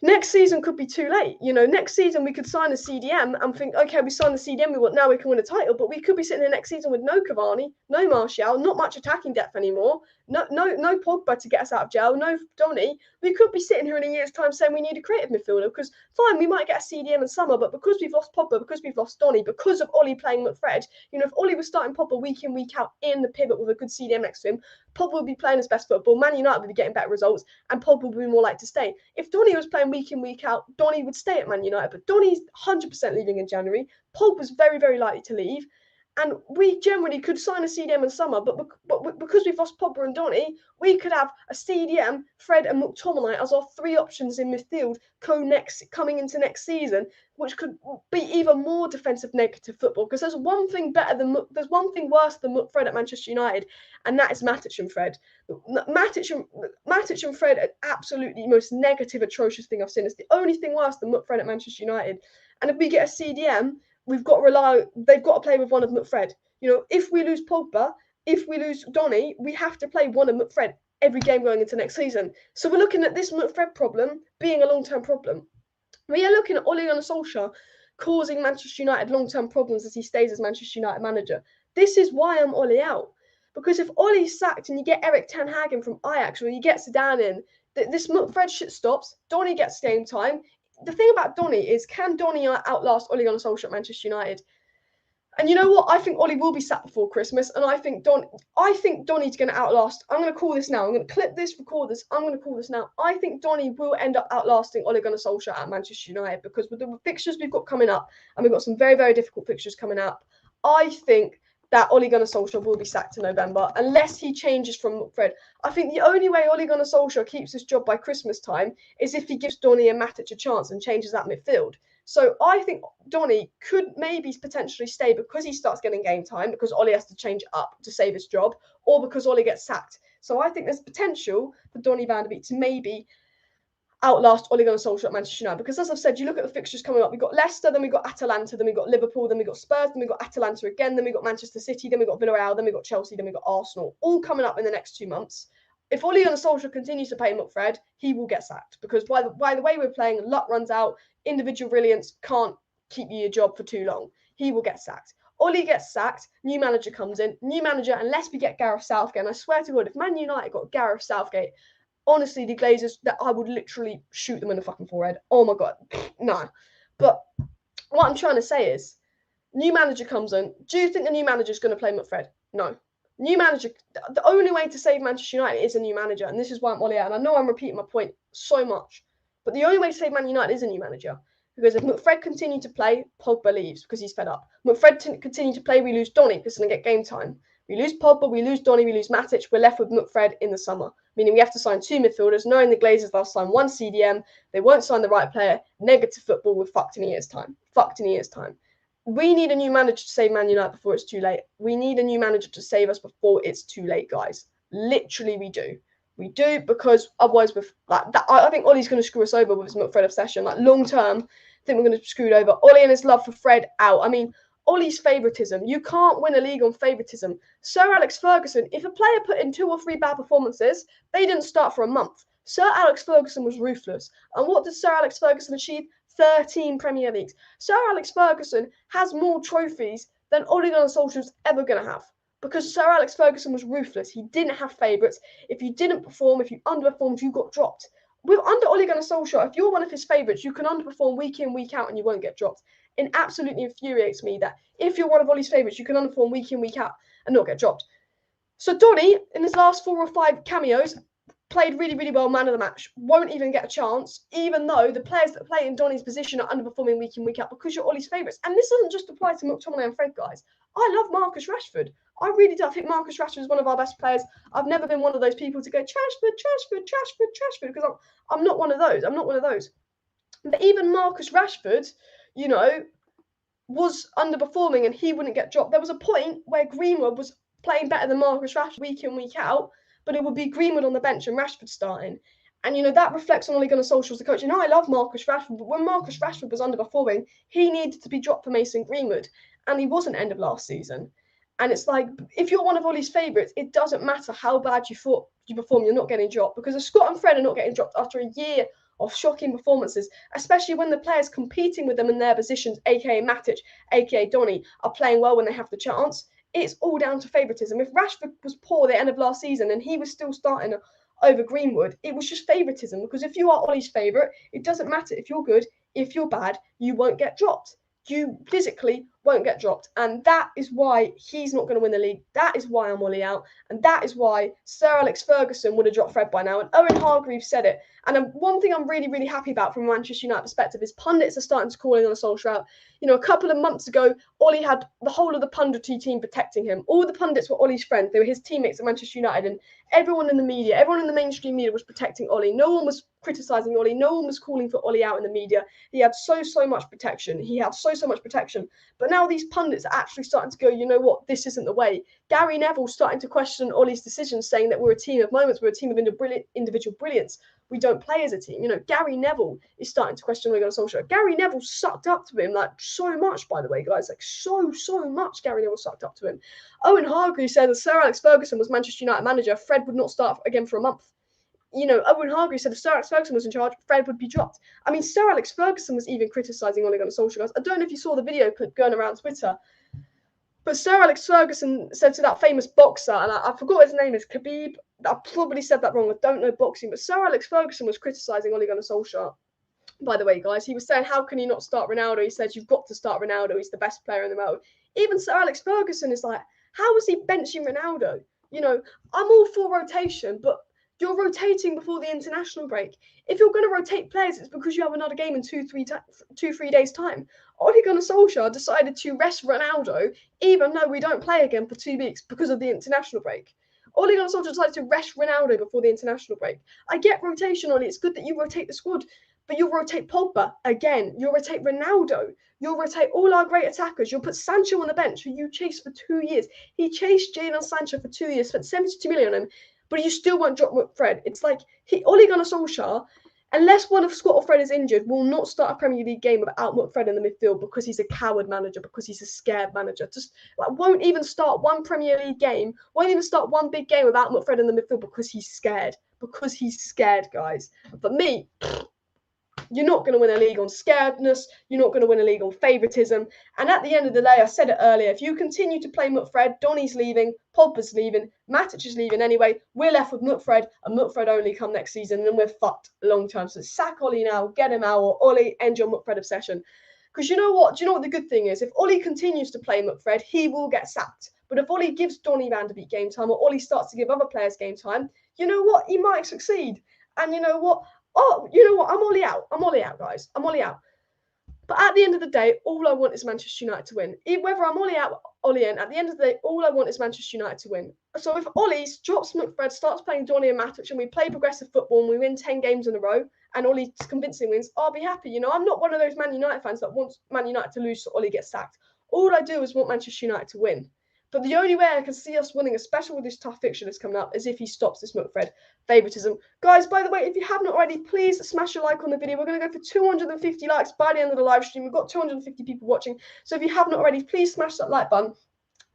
Next season could be too late. You know, next season we could sign a CDM and think, okay, we signed the CDM, now we can win a title. But we could be sitting here next season with no Cavani, no Martial, not much attacking depth anymore, no Pogba to get us out of jail, no Donny. We could be sitting here in a year's time saying we need a creative midfielder because fine, we might get a CDM in summer, but because we've lost Pogba, because we've lost Donny, because of Ole playing McFred, you know, if Ole was starting Pogba week in, week out in the pivot with a good CDM next to him, Pogba would be playing his best football, Man United would be getting better results, and Pogba would be more likely to stay. If Donny was playing week in, week out, Donny would stay at Man United, but Donny's 100% leaving in January. Pogba's very, very likely to leave. And we generally could sign a CDM in summer, but because we've lost Pogba and Donny, we could have a CDM, Fred and McTominay as our 3 options in midfield coming into next season, which could be even more defensive negative football. Because there's one thing worse than Fred at Manchester United, and that is Matic and Fred. Matic and Fred are absolutely the most negative, atrocious thing I've seen. It's the only thing worse than Fred at Manchester United. And if we get a CDM, they've got to play with one of McFred. You know, if we lose Pogba, if we lose Donny, we have to play one of McFred every game going into next season. So we're looking at this McFred problem being a long-term problem. We are looking at Ole Gunnar Solskjaer causing Manchester United long-term problems as he stays as Manchester United manager. This is why I'm Ole out. Because if Ole's sacked and you get ERIK ten Hag in from Ajax or you get ZIDANE in, this McFred shit stops, Donny gets game time. The thing about Donny is, can Donny outlast Ole Gunnar Solskjaer at Manchester United? And you know what? I think Ole will be sacked before Christmas, and I think Donny's going to outlast. I'm going to call this now. I'm going to clip this, record this. I'm going to call this now. I think Donny will end up outlasting Ole Gunnar Solskjaer at Manchester United because with the fixtures we've got coming up, and we've got some very, very difficult fixtures coming up, I think that Ole Gunnar Solskjaer will be sacked in November unless he changes from McFred. I think the only way Ole Gunnar Solskjaer keeps his job by Christmas time is if he gives Donny and Matic a chance and changes that midfield. So I think Donny could maybe potentially stay because he starts getting game time, because Ole has to change it up to save his job, or because Ole gets sacked. So I think there's potential for Donny van de Beek to maybe outlast Ole Gunnar Solskjaer at Manchester United. Because as I've said, you look at the fixtures coming up, we've got Leicester, then we've got Atalanta, then we've got Liverpool, then we've got Spurs, then we've got Atalanta again, then we've got Manchester City, then we've got Villarreal, then we've got Chelsea, then we've got Arsenal, all coming up in the next 2 months. If Ole Gunnar Solskjaer continues to play McFred, he will get sacked. Because by the way we're playing, luck runs out, individual brilliance can't keep you your job for too long. He will get sacked. Ole gets sacked, new manager comes in, new manager, unless we get Gareth Southgate, and I swear to God, if Man United got Gareth Southgate, honestly, the Glazers, that I would literally shoot them in the fucking forehead. Oh my God, no. But what I'm trying to say is, new manager comes in. Do you think the new manager is going to play McFred? No. New manager, the only way to save Manchester United is a new manager, and this is why I'm Ole out. And I know I'm repeating my point so much, but the only way to save Man United is a new manager. Because if McFred continued to play, Pogba leaves because he's fed up. McFred continued to play, we lose Donny because he's going to get game time. We lose Pogba, we lose Donny, we lose Matic. We're left with McFred in the summer, meaning we have to sign 2 midfielders. Knowing the Glazers, they'll sign 1 CDM. They won't sign the right player. Negative football, we're fucked in a year's time. Fucked in a year's time. We need a new manager to save Man United before it's too late. We need a new manager to save us before it's too late, guys. Literally, we do. We do, because otherwise, with I think Ole's going to screw us over with his McFred obsession. Like, long term, I think we're going to screw it over. Ole and his love for Fred out. I mean, Ole's favouritism. You can't win a league on favouritism. Sir Alex Ferguson, if a player put in 2 or 3 bad performances, they didn't start for a month. Sir Alex Ferguson was ruthless. And what did Sir Alex Ferguson achieve? 13 Premier Leagues. Sir Alex Ferguson has more trophies than Ole Gunnar Solskjaer's ever going to have. Because Sir Alex Ferguson was ruthless. He didn't have favourites. If you didn't perform, if you underperformed, you got dropped. Under Ole Gunnar Solskjaer, if you're one of his favourites, you can underperform week in, week out, and you won't get dropped. It absolutely infuriates me that if you're one of Ole's favourites, you can underperform week in, week out, and not get dropped. So Donny, in his last 4 or 5 cameos, played really, really well, man of the match. Won't even get a chance, even though the players that play in Donny's position are underperforming week in, week out, because you're Ole's favourites. And this doesn't just apply to McTominay and Fred, guys. I love Marcus Rashford. I really do. I think Marcus Rashford is one of our best players. I've never been one of those people to go, Trashford, because I'm not one of those. I'm not one of those. But even Marcus Rashford, you know, was underperforming and he wouldn't get dropped. There was a point where Greenwood was playing better than Marcus Rashford week in, week out, but it would be Greenwood on the bench and Rashford starting. And, you know, that reflects on Ole Gunnar Solskjaer as the coach. You know, I love Marcus Rashford, but when Marcus Rashford was underperforming, he needed to be dropped for Mason Greenwood, and he wasn't end of last season. And it's like, if you're one of Ole's favourites, it doesn't matter how bad you thought you perform, you're not getting dropped. Because Scott and Fred are not getting dropped after a year of shocking performances, especially when the players competing with them in their positions, aka Matic, aka Donny, are playing well when they have the chance. It's all down to favouritism. If Rashford was poor at the end of last season and he was still starting over Greenwood, it was just favouritism. Because if you are Ole's favourite, it doesn't matter if you're good, if you're bad, you won't get dropped. You physically won't get dropped. And that is why he's not going to win the league. That is why I'm Ole out. And that is why Sir Alex Ferguson would have dropped Fred by now. And Owen Hargreaves said it. And one thing I'm really, really happy about from a Manchester United perspective is pundits are starting to call in on a Solskjaer out. You know, a couple of months ago, Ole had the whole of the punditry team protecting him. All the pundits were Ole's friends. They were his teammates at Manchester United. And everyone in the media, everyone in the mainstream media was protecting Ole. No one was criticising Ole. No one was calling for Ole out in the media. He had so much protection. He had so much protection. But now these pundits are actually starting to go, you know what, this isn't the way. Gary Neville's starting to question Ole's decisions, saying that we're a team of moments, we're a team of individual brilliance. We don't play as a team. You know, Gary Neville is starting to question Ole Gunnar Solskjaer. Gary Neville sucked up to him, like, so much, by the way, guys. Like, so much Gary Neville sucked up to him. Owen Hargreaves said that Sir Alex Ferguson was Manchester United manager, Fred would not start again for a month. You know, Owen Hargreaves said if Sir Alex Ferguson was in charge, Fred would be dropped. I mean, Sir Alex Ferguson was even criticising Ole Gunnar Solskjaer, guys. I don't know if you saw the video clip going around Twitter, but Sir Alex Ferguson said to that famous boxer, and I forgot his name is Khabib. I probably said that wrong. I don't know boxing, but Sir Alex Ferguson was criticising Ole Gunnar Solskjaer. By the way, guys, he was saying, how can you not start Ronaldo? He said, you've got to start Ronaldo. He's the best player in the world. Even Sir Alex Ferguson is like, how was he benching Ronaldo? You know, I'm all for rotation, but you're rotating before the international break. If you're going to rotate players, it's because you have another game in 2-3 days' time. Ole Gunnar Solskjaer decided to rest Ronaldo, even though we don't play again for 2 weeks because of the international break. Ole Gunnar Solskjaer decided to rest Ronaldo before the international break. I get rotation, Ole. It's good that you rotate the squad, but you'll rotate Pogba again. You'll rotate Ronaldo. You'll rotate all our great attackers. You'll put Sancho on the bench, who you chased for 2 years. He chased Jadon Sancho for 2 years, spent 72 million on him, but you still won't drop McFred. It's like Ole Gunnar Solskjaer, unless one of Scott or Fred is injured, will not start a Premier League game without McFred in the midfield because he's a coward manager, because he's a scared manager. Just like won't even start one Premier League game, won't even start one big game without McFred in the midfield because he's scared. Because he's scared, guys. For me, you're not going to win a league on scaredness. You're not going to win a league on favouritism. And at the end of the day, I said it earlier, if you continue to play McFred, Donny's leaving, Pogba's leaving, Matic is leaving anyway, we're left with McFred, and McFred only come next season, and then we're fucked long term. So sack Ollie now, get him out, or Ollie, end your McFred obsession. Because you know what? Do you know what the good thing is? If Ollie continues to play McFred, he will get sacked. But if Ollie gives Donny van de Beek game time, or Ollie starts to give other players game time, you know what? He might succeed. And you know what? Oh, you know what? I'm Ollie out. I'm Ollie out, guys. I'm Ollie out. But at the end of the day, all I want is Manchester United to win. Whether I'm Ollie out, Ollie in, at the end of the day, all I want is Manchester United to win. So if Ollie drops McFred, starts playing Donny and Matic, and we play progressive football and we win 10 games in a row, and Ollie convincingly wins, I'll be happy. You know, I'm not one of those Man United fans that wants Man United to lose so Ollie gets sacked. All I do is want Manchester United to win. But the only way I can see us winning, especially with this tough fixture that's coming up, is if he stops this McFred favouritism. Guys, by the way, if you haven't already, please smash a like on the video. We're going to go for 250 likes by the end of the live stream. We've got 250 people watching. So if you haven't already, please smash that like button.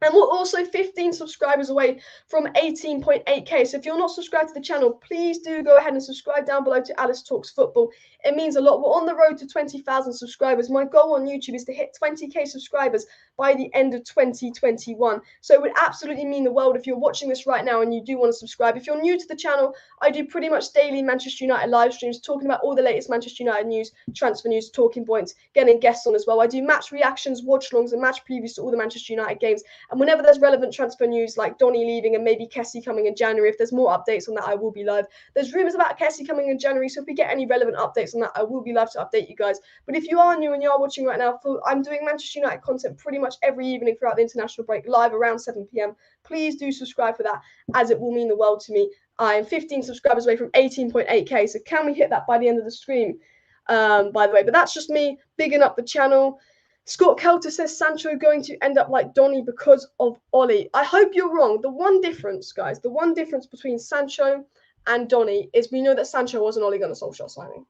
And we're also 15 subscribers away from 18.8k. So if you're not subscribed to the channel, please do go ahead and subscribe down below to Alice Talks Football. It means a lot. We're on the road to 20,000 subscribers. My goal on YouTube is to hit 20k subscribers by the end of 2021. So it would absolutely mean the world if you're watching this right now and you do want to subscribe. If you're new to the channel, I do pretty much daily Manchester United live streams talking about all the latest Manchester United news, transfer news, talking points, getting guests on as well. I do match reactions, watch-alongs and match previews to all the Manchester United games. And whenever there's relevant transfer news like Donny leaving and maybe Kessie coming in January, if there's more updates on that, I will be live. There's rumours about Kessie coming in January, so if we get any relevant updates on that, I will be live to update you guys. But if you are new and you are watching right now, I'm doing Manchester United content pretty much every evening throughout the international break, live around 7 p.m. Please do subscribe for that, as it will mean the world to me. I'm 15 subscribers away from 18.8k, so can we hit that by the end of the stream, by the way? But that's just me bigging up the channel. Scott Kelter says Sancho going to end up like Donny because of Ollie. I hope you're wrong. The one difference, guys, the one difference between Sancho and Donny is we know that Sancho wasn't Ole Gunnar Solskjaer signing.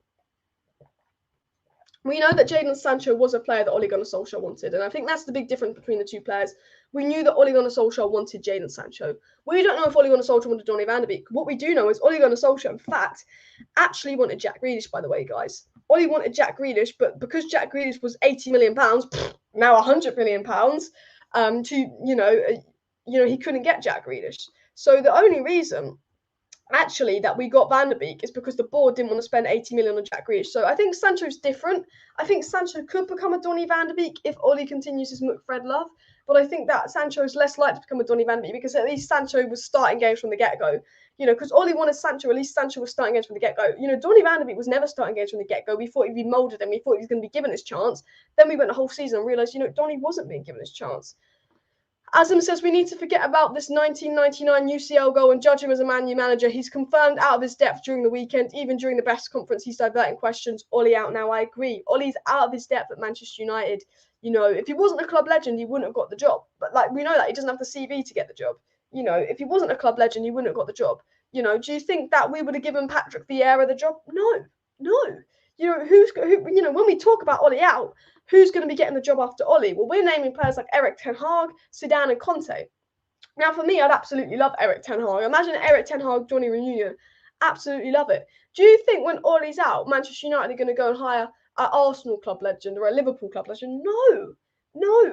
We know that Jadon Sancho was a player that Ole Gunnar Solskjaer wanted, and I think that's the big difference between the two players. We knew that Ole Gunnar Solskjaer wanted Jadon Sancho. We don't know if Ole Gunnar Solskjaer wanted Donny van de Beek. What we do know is Ole Gunnar Solskjaer, in fact, actually wanted Jack Grealish, by the way, guys. Ole wanted Jack Grealish, but because Jack Grealish was £80 million, now £100 million, he couldn't get Jack Grealish. So the only reason actually that we got Van de Beek is because the board didn't want to spend 80 million on Jack Grealish. So I think Sancho's different. I think Sancho could become a Donny van de Beek if Ollie continues his McFred love. But I think that Sancho is less likely to become a Donny van de Beek because at least Sancho was starting games from the get-go. You know, because Ollie wanted Sancho, at least Sancho was starting games from the get-go. You know, Donny van de Beek was never starting games from the get-go. We thought he'd be moulded and we thought he was going to be given his chance. Then we went the whole season and realised, you know, Donny wasn't being given his chance. Azam says we need to forget about this 1999 UCL goal and judge him as a Man U manager. He's confirmed out of his depth during the weekend. Even during the best conference, he's diverting questions. Ollie out now. I agree. Ollie's out of his depth at Manchester United. You know, if he wasn't a club legend, he wouldn't have got the job. But, like, we know that. He doesn't have the CV to get the job. You know, if he wasn't a club legend, he wouldn't have got the job. You know, do you think that we would have given Patrick Vieira the job? No. You know, you know, when we talk about Ollie out, who's going to be getting the job after Ollie? Well, we're naming players like Erik ten Hag, Zidane and Conte. Now, for me, I'd absolutely love Erik ten Hag. Imagine Erik ten Hag, Johnny reunion. Absolutely love it. Do you think when Ollie's out, Manchester United are going to go and hire an Arsenal club legend or a Liverpool club legend? No.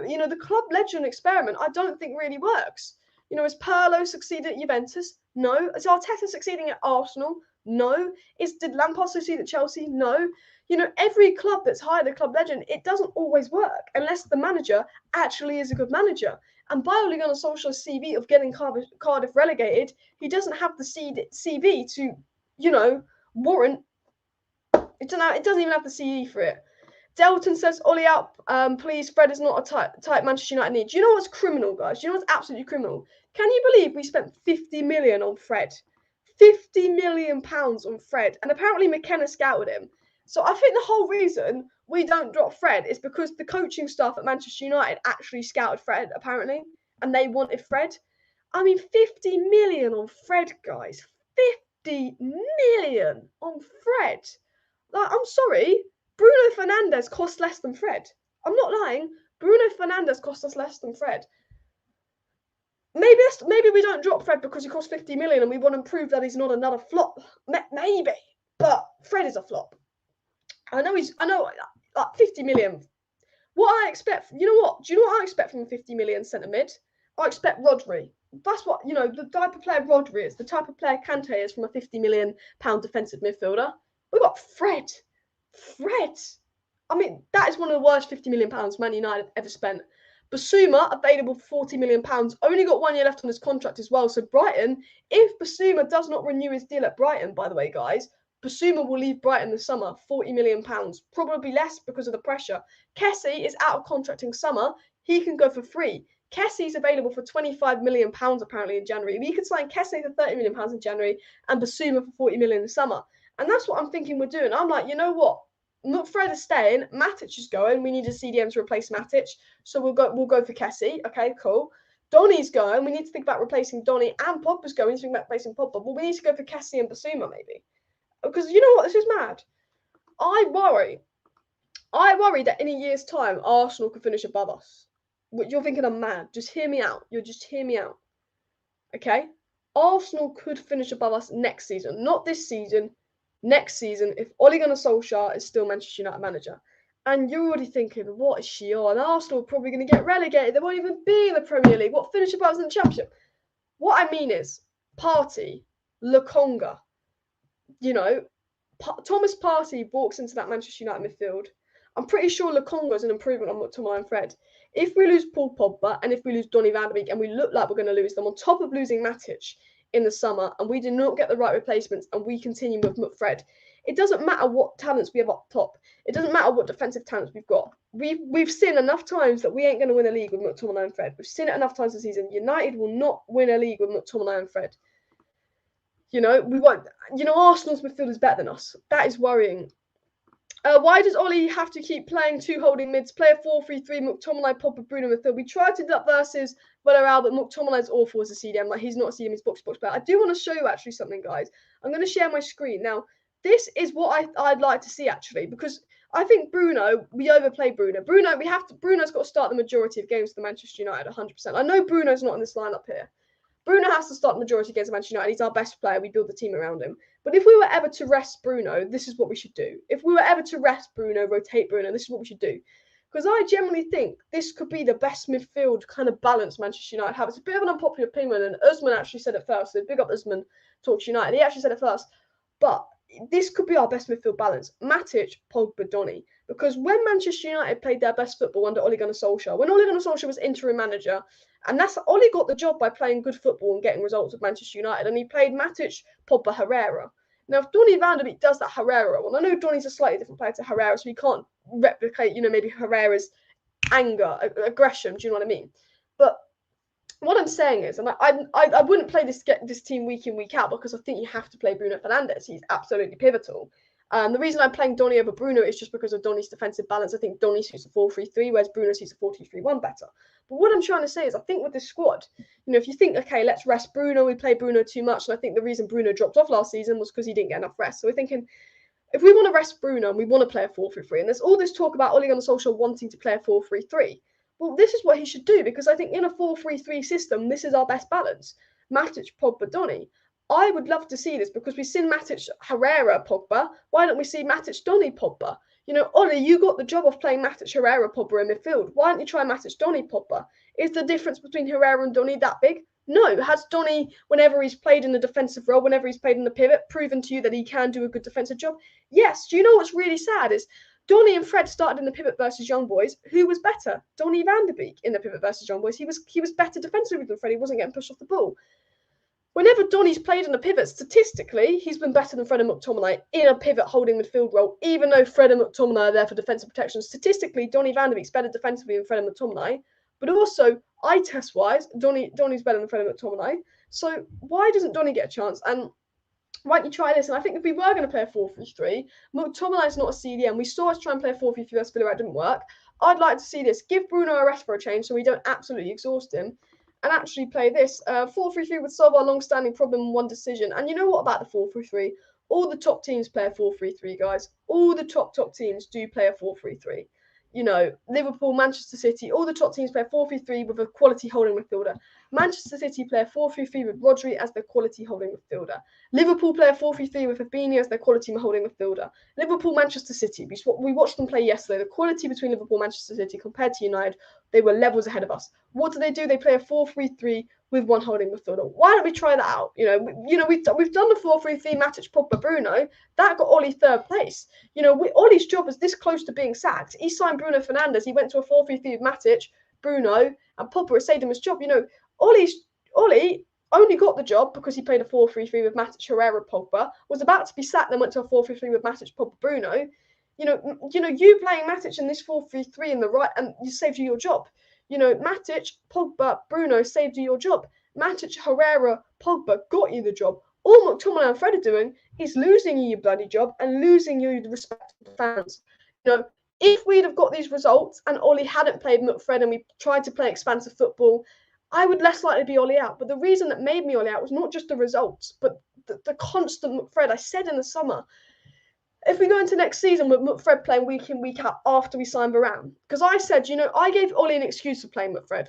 You know, the club legend experiment, I don't think really works. You know, is Pirlo succeeded at Juventus? No. Is Arteta succeeding at Arsenal? No. Did Lampard succeed at Chelsea? No. You know, every club that's hired a club legend, it doesn't always work unless the manager actually is a good manager. And by Ole Gunnar Solskjaer's CV of getting Cardiff relegated, he doesn't have the CV to, you know, warrant. It doesn't even have the CV for it. Delton says, Ollie out, please. Fred is not a type Manchester United need. Do you know what's criminal, guys? Do you know what's absolutely criminal? Can you believe we spent 50 million on Fred? 50 million pounds on Fred. And apparently McKenna scouted him. So I think the whole reason we don't drop Fred is because the coaching staff at Manchester United actually scouted Fred, apparently, and they wanted Fred. I mean, 50 million on Fred, guys. 50 million on Fred. Like, I'm sorry, Bruno Fernandes costs less than Fred. I'm not lying. Bruno Fernandes costs us less than Fred. Maybe we don't drop Fred because he costs 50 million and we want to prove that he's not another flop. Maybe, but Fred is a flop. I know like 50 million. What I expect, you know what? Do you know what I expect from a 50 million centre mid? I expect Rodri. That's what, the type of player Rodri is, the type of player Kante is from a 50 million pound defensive midfielder. We've got Fred. I mean, that is one of the worst 50 million pounds Man United have ever spent. Basuma, available for 40 million pounds, only got 1 year left on his contract as well. So Brighton, if Basuma does not renew his deal at Brighton, by the way, guys, Basuma will leave Brighton this summer, 40 million pounds, probably less because of the pressure. Kessie is out of contract in summer. He can go for free. Kessie's available for 25 million pounds apparently in January. We could sign Kessie for 30 million pounds in January and Basuma for 40 million in summer. And that's what I'm thinking we're doing. I'm like, you know what? McFred is staying. Matic is going. We need a CDM to replace Matic, so we'll go for Kessie. Okay, cool. Donny's going. We need to think about replacing Donny, and Pogba's going. So think about replacing Pogba. Well, we need to go for Kessie and Basuma maybe, because you know what? This is mad. I worry that in a year's time, Arsenal could finish above us. You're thinking I'm mad. Just hear me out. Hear me out. Okay? Arsenal could finish above us next season. Not this season. Next season, if Ole Gunnar Solskjaer is still Manchester United manager. And you're already thinking, what is she on? Arsenal are probably going to get relegated. They won't even be in the Premier League. What, finish above us in the Championship? What I mean is, Partey, Lokonga, Thomas Partey walks into that Manchester United midfield. I'm pretty sure Lokonga is an improvement on McTominay and Fred. If we lose Paul Pogba and if we lose Donny van de Beek and we look like we're going to lose them, on top of losing Matic in the summer, and we do not get the right replacements and we continue with McFred, it doesn't matter what talents we have up top. It doesn't matter what defensive talents we've got. We've seen enough times that we ain't going to win a league with McTominay and Fred. We've seen it enough times this season. United will not win a league with McTominay and Fred. We won't. Arsenal's midfield is better than us. That is worrying. Why does Ole have to keep playing two holding mids? Play a 4-3-3, McTominay, Pogba, Bruno midfield. We tried to do that versus Villarreal, but McTominay's awful as a CDM. Like, he's not a CDM, he's box player. I do want to show you actually something, guys. I'm going to share my screen. Now, this is what I'd like to see, actually, because I think Bruno, we overplay Bruno. Bruno's got to start the majority of games for Manchester United, 100%. I know Bruno's not in this lineup here. Bruno has to start the majority against Manchester United. He's our best player. We build the team around him. But if we were ever to rest Bruno, this is what we should do. If we were ever to rest Bruno, rotate Bruno, this is what we should do. Because I generally think this could be the best midfield kind of balance Manchester United have. It's a bit of an unpopular opinion, and Usman actually said it first. So big up Usman, Talks United. He actually said it first. But this could be our best midfield balance. Matic, Pogba, Donny. Because when Manchester United played their best football under Ole Gunnar Solskjaer, when Ole Gunnar Solskjaer was interim manager, and Ole got the job by playing good football and getting results with Manchester United, and he played Matic, Pogba, Herrera. Now, if Donny van de Beek does that Herrera one, I know Donny's a slightly different player to Herrera, so he can't replicate, maybe Herrera's anger, aggression, do you know what I mean? But what I'm saying is, and I wouldn't play this team week in, week out, because I think you have to play Bruno Fernandes. He's absolutely pivotal. The reason I'm playing Donny over Bruno is just because of Donny's defensive balance. I think Donny suits a 4-3-3, whereas Bruno suits a 4-2-3-1 better. But what I'm trying to say is, I think with this squad, if you think, okay, let's rest Bruno, we play Bruno too much, and I think the reason Bruno dropped off last season was because he didn't get enough rest. So we're thinking, if we want to rest Bruno and we want to play a 4-3-3, and there's all this talk about Ole Gunnar Solskjaer wanting to play a 4-3-3, well, this is what he should do, because I think in a 4-3-3 system, this is our best balance. Matic, Pogba, Donny. I would love to see this, because we've seen Matic, Herrera, Pogba. Why don't we see Matic, Donny, Pogba? Ole, you got the job of playing Matic, Herrera, Pogba in midfield. Why don't you try Matic, Donny, Pogba? Is the difference between Herrera and Donny that big? No. Has Donny, whenever he's played in the defensive role, whenever he's played in the pivot, proven to you that he can do a good defensive job? Yes. Do you know what's really sad is Donny and Fred started in the pivot versus Young Boys. Who was better? Donny van de Beek in the pivot versus Young Boys. He was better defensively than Fred. He wasn't getting pushed off the ball. Whenever Donny's played in a pivot, statistically, he's been better than Fred and McTominay in a pivot holding midfield role, even though Fred and McTominay are there for defensive protection. Statistically, Donny van de Beek's better defensively than Fred and McTominay, but also, eye test-wise, Donny's better than Fred and McTominay. So why doesn't Donny get a chance? And why don't you try this? And I think if we were going to play a 4-3-3, McTominay's not a CDM. We saw us try and play a 4-3-3 versus Villarreal, it didn't work. I'd like to see this. Give Bruno a rest for a change so we don't absolutely exhaust him. And actually play this. 4-3-3 would solve our long-standing problem in one decision. And you know what about the 4-3-3? All the top teams play a 4-3-3, guys. All the top teams do play a 4-3-3. You know, Liverpool, Manchester City, all the top teams play a 4-3-3 with a quality holding midfielder. Manchester City play a 4-3-3 with Rodri as their quality holding midfielder. Liverpool play a 4-3-3 with Fabinho as their quality holding midfielder. Liverpool, Manchester City, we watched them play yesterday. The quality between Liverpool and Manchester City compared to United, they were levels ahead of us. What do? They play a 4-3-3 with one holding midfielder. Why don't we try that out? We've done the 4-3-3 Matic, Pogba, Bruno. That got Ollie third place. Ollie's job is this close to being sacked. He signed Bruno Fernandes. He went to a 4-3-3 with Matic, Bruno, and Pogba has saved him his job. Ollie only got the job because he played a 4-3-3 with Matic, Herrera, Pogba. Was about to be sacked, then went to a 4-3-3 with Matic, Pogba, Bruno. You playing Matic in this 4-3-3 in the right, and you saved you your job. Matic, Pogba, Bruno saved you your job. Matic, Herrera, Pogba got you the job. All McTominay and Fred are doing is losing you your bloody job and losing you the respect of the fans. If we'd have got these results and Ollie hadn't played McFred and we tried to play expansive football, I would less likely be Ollie out. But the reason that made me Ollie out was not just the results, but the constant McFred. I said in the summer, if we go into next season with McFred playing week in, week out after we sign Varane, because I said, I gave Ollie an excuse for playing McFred.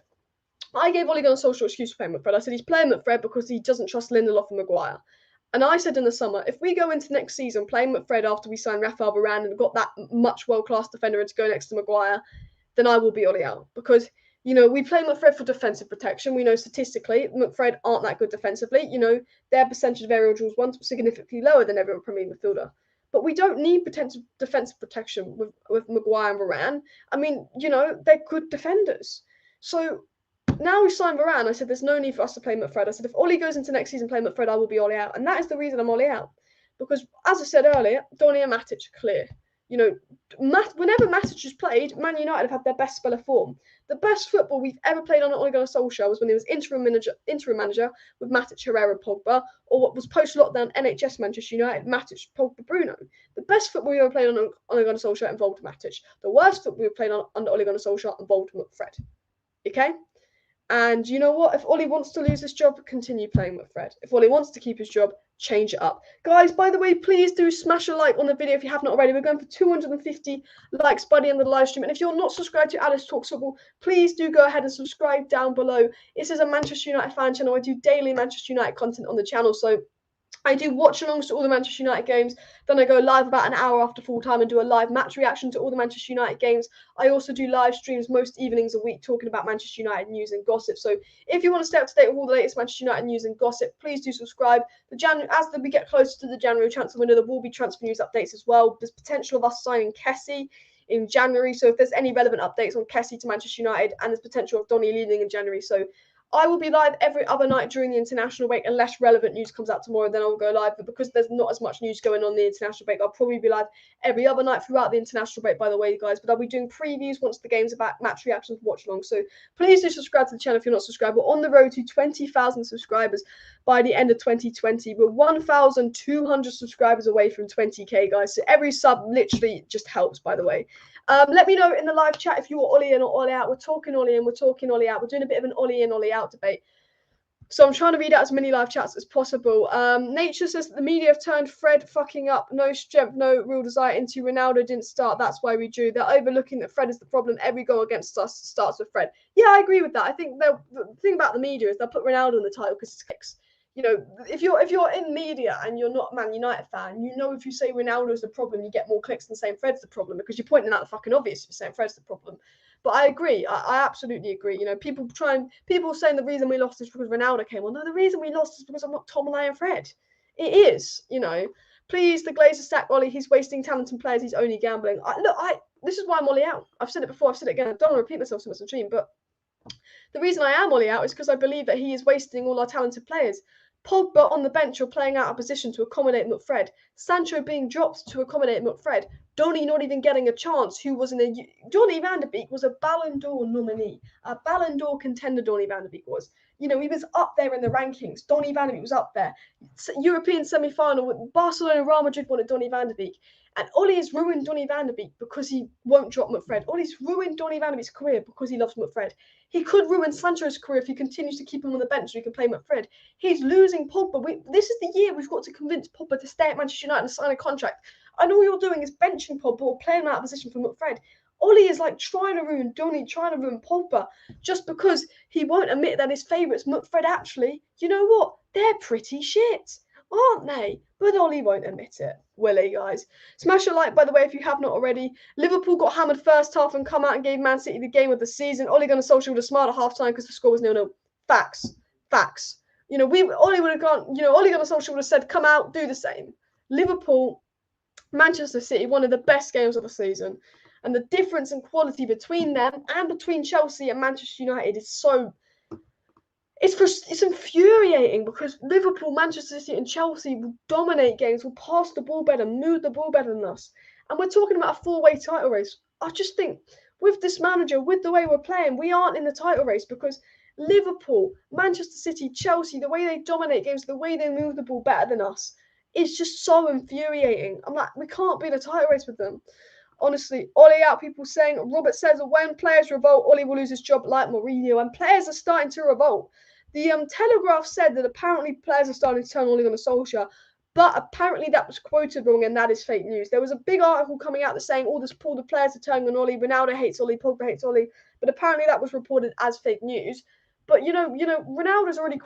I gave Ole Gunnar Solskjaer an excuse for playing McFred. I said he's playing McFred because he doesn't trust Lindelof and Maguire. And I said in the summer, if we go into next season playing McFred after we sign Rafael Varane and got that much world-class defender to go next to Maguire, then I will be Ollie out. Because, we play McFred for defensive protection. We know statistically McFred aren't that good defensively. Their percentage of aerial duels was significantly lower than every other Premier League midfielder. But we don't need potential defensive protection with Maguire and Varane. I mean, they're good defenders. So now we signed Varane. I said there's no need for us to play McFred. I said if Ollie goes into next season playing McFred, I will be Ollie out. And that is the reason I'm Ollie out. Because, as I said earlier, Donny and Matic are clear. Whenever Matic has played, Man United have had their best spell of form. The best football we've ever played on Ole Gunnar Solskjaer was when he was interim manager with Matic, Herrera, Pogba, or what was post-lockdown NHS Manchester United, Matic, Pogba, Bruno. The best football we ever played on Ole Gunnar Solskjaer involved Matic. The worst football we've played under Ole Gunnar Solskjaer involved McFred. Okay? And you know what? If Ollie wants to lose his job, continue playing McFred. If Ollie wants to keep his job, change it up. Guys, by the way, please do smash a like on the video if you have not already. We're going for 250 likes by the end of the live stream. And if you're not subscribed to Alice Talks Football, please do go ahead and subscribe down below. This is a Manchester United fan channel. I do daily Manchester United content on the channel. So I do watch-alongs to all the Manchester United games. Then I go live about an hour after full-time and do a live match reaction to all the Manchester United games. I also do live streams most evenings a week talking about Manchester United news and gossip. So if you want to stay up to date with all the latest Manchester United news and gossip, please do subscribe. As we get closer to the January transfer window, there will be transfer news updates as well. There's potential of us signing Kessie in January. So if there's any relevant updates on Kessie to Manchester United, and there's potential of Donny leaving in January. So I will be live every other night during the international break unless relevant news comes out tomorrow. Then I'll go live. But because there's not as much news going on in the international break, I'll probably be live every other night throughout the international break, by the way, guys. But I'll be doing previews once the games are back, match reactions, watch along. So please do subscribe to the channel if you're not subscribed. We're on the road to 20,000 subscribers by the end of 2020. We're 1,200 subscribers away from 20k, guys. So every sub literally just helps, by the way. Let me know in the live chat if you are Ollie in or Ollie out. We're talking Ollie in, we're talking Ollie out. We're doing a bit of an Ollie in, Ollie out debate. So I'm trying to read out as many live chats as possible. Nature says that the media have turned Fred fucking up. No strength, no real desire into Ronaldo didn't start. That's why we drew. They're overlooking that Fred is the problem. Every goal against us starts with Fred. Yeah, I agree with that. I think the thing about the media is they'll put Ronaldo in the title because it's kicks. If you're in media and you're not a Man United fan, if you say Ronaldo's the problem, you get more clicks than saying Fred's the problem because you're pointing out the fucking obvious if you're saying Fred's the problem. But I agree. I absolutely agree. People saying the reason we lost is because Ronaldo came on. No, the reason we lost is because I'm not McTominay and Fred. It is, Please, the Glazers sack Ollie. He's wasting talent and players. He's only gambling. This is why I'm Ollie out. I've said it before. I've said it again. I don't want to repeat myself so much on stream, but the reason I am Ollie out is because I believe that he is wasting all our talented players. Pogba on the bench or playing out of position to accommodate McFred. Sancho being dropped to accommodate McFred. Donny not even getting a chance. Donny van de Beek was a Ballon d'Or nominee. A Ballon d'Or contender, Donny van de Beek was. He was up there in the rankings. Donny van de Beek was up there. European semi-final with Barcelona and Real Madrid wanted Donny van de Beek. And Ollie has ruined Donny van der Beek because he won't drop McFred. Ollie's ruined Donny van der Beek's career because he loves McFred. He could ruin Sancho's career if he continues to keep him on the bench so he can play McFred. He's losing Pogba. This is the year we've got to convince Pogba to stay at Manchester United and sign a contract. And all you're doing is benching Pogba or playing him out of position for McFred. Ollie is like trying to ruin Donny, trying to ruin Pogba, just because he won't admit that his favourite's McFred. Actually, you know what? They're pretty shit, aren't they? But Ollie won't admit it, will he, guys? Smash a like, by the way, if you have not already. Liverpool got hammered first half and come out and gave Man City the game of the season. Ole Gunnar Solskjaer would have smiled at half time because the score was 0-0. Facts. You know, Ole would have gone. You know, Ole Gunnar Solskjaer would have said, "Come out, do the same." Liverpool, Manchester City, one of the best games of the season, and the difference in quality between them and between Chelsea and Manchester United is so. It's infuriating because Liverpool, Manchester City, and Chelsea will dominate games, will pass the ball better, move the ball better than us. And we're talking about a four-way title race. I just think with this manager, with the way we're playing, we aren't in the title race because Liverpool, Manchester City, Chelsea, the way they dominate games, the way they move the ball better than us, is just so infuriating. I'm like, we can't be in a title race with them. Honestly, Ollie out, people saying, Robert says, when players revolt, Ollie will lose his job like Mourinho, and players are starting to revolt. The Telegraph said that apparently players are starting to turn Ole Gunnar Solskjaer, but apparently that was quoted wrong and that is fake news. There was a big article coming out that's saying all the players are turning on Ole, Ronaldo hates Ole, Pogba hates Ole, but apparently that was reported as fake news. But you know, Ronaldo's already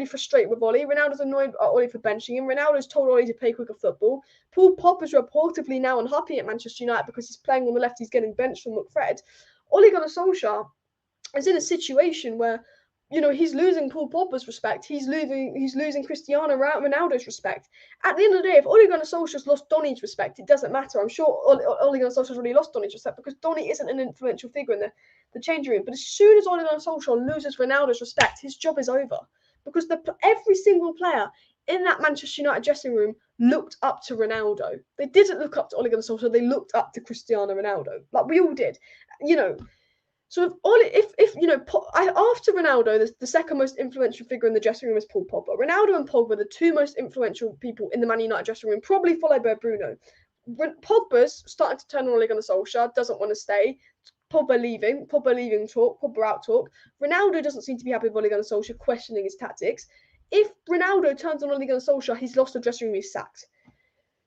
frustrated with Ole. Ronaldo's annoyed at Ole for benching him. Ronaldo's told Ole to play quicker football. Paul Pogba's reportedly now unhappy at Manchester United because he's playing on the left. He's getting benched from McFred. Ole Gunnar Solskjaer is in a situation where, you know, he's losing Paul Pogba's respect. He's losing Cristiano Ronaldo's respect. At the end of the day, if Ole Gunnar Solskjaer's lost Donny's respect, it doesn't matter. I'm sure Ole Gunnar Solskjaer's already lost Donny's respect because Donny isn't an influential figure in the changing room. But as soon as Ole Gunnar Solskjaer loses Ronaldo's respect, his job is over. Because every single player in that Manchester United dressing room looked up to Ronaldo. They didn't look up to Ole Gunnar Solskjaer. They looked up to Cristiano Ronaldo. Like we all did. You know. So if you know, after Ronaldo, the second most influential figure in the dressing room is Paul Pogba. Ronaldo and Pogba, the two most influential people in the Man United dressing room, probably followed by Bruno. Pogba's starting to turn on Ole Gunnar Solskjaer, doesn't want to stay. Pogba leaving talk, Pogba out talk. Ronaldo doesn't seem to be happy with Ole Gunnar Solskjaer, questioning his tactics. If Ronaldo turns on Ole Gunnar Solskjaer, he's lost the dressing room, he's sacked.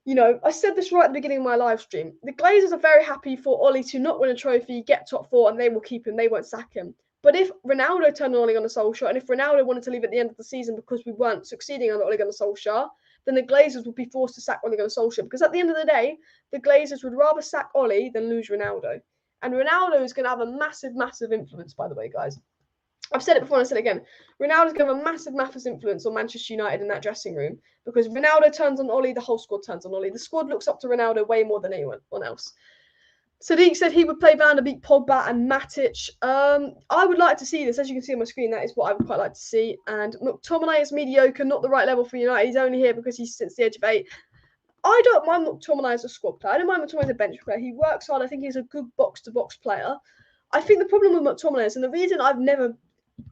You know, I said this right at the beginning of my live stream. The Glazers are very happy for Ole to not win a trophy, get top four, and they will keep him. They won't sack him. But if Ronaldo turned on Ole Gunnar Solskjaer, and if Ronaldo wanted to leave at the end of the season because we weren't succeeding under Ole Gunnar Solskjaer, then the Glazers would be forced to sack Ole Gunnar Solskjaer. Because at the end of the day, the Glazers would rather sack Ole than lose Ronaldo. And Ronaldo is going to have a massive, massive influence, by the way, guys. I've said it before and I said it again. Ronaldo's going to have a massive, massive influence on Manchester United in that dressing room because Ronaldo turns on Ole, the whole squad turns on Ole. The squad looks up to Ronaldo way more than anyone else. Sadiq said he would play Van der Beek, Pogba and Matic. I would like to see this. As you can see on my screen, that is what I would quite like to see. And McTominay is mediocre, not the right level for United. He's only here because he's since the age of 8. I don't mind McTominay as a squad player. I don't mind McTominay as a bench player. He works hard. I think he's a good box-to-box player. I think the problem with McTominay is, and the reason I've never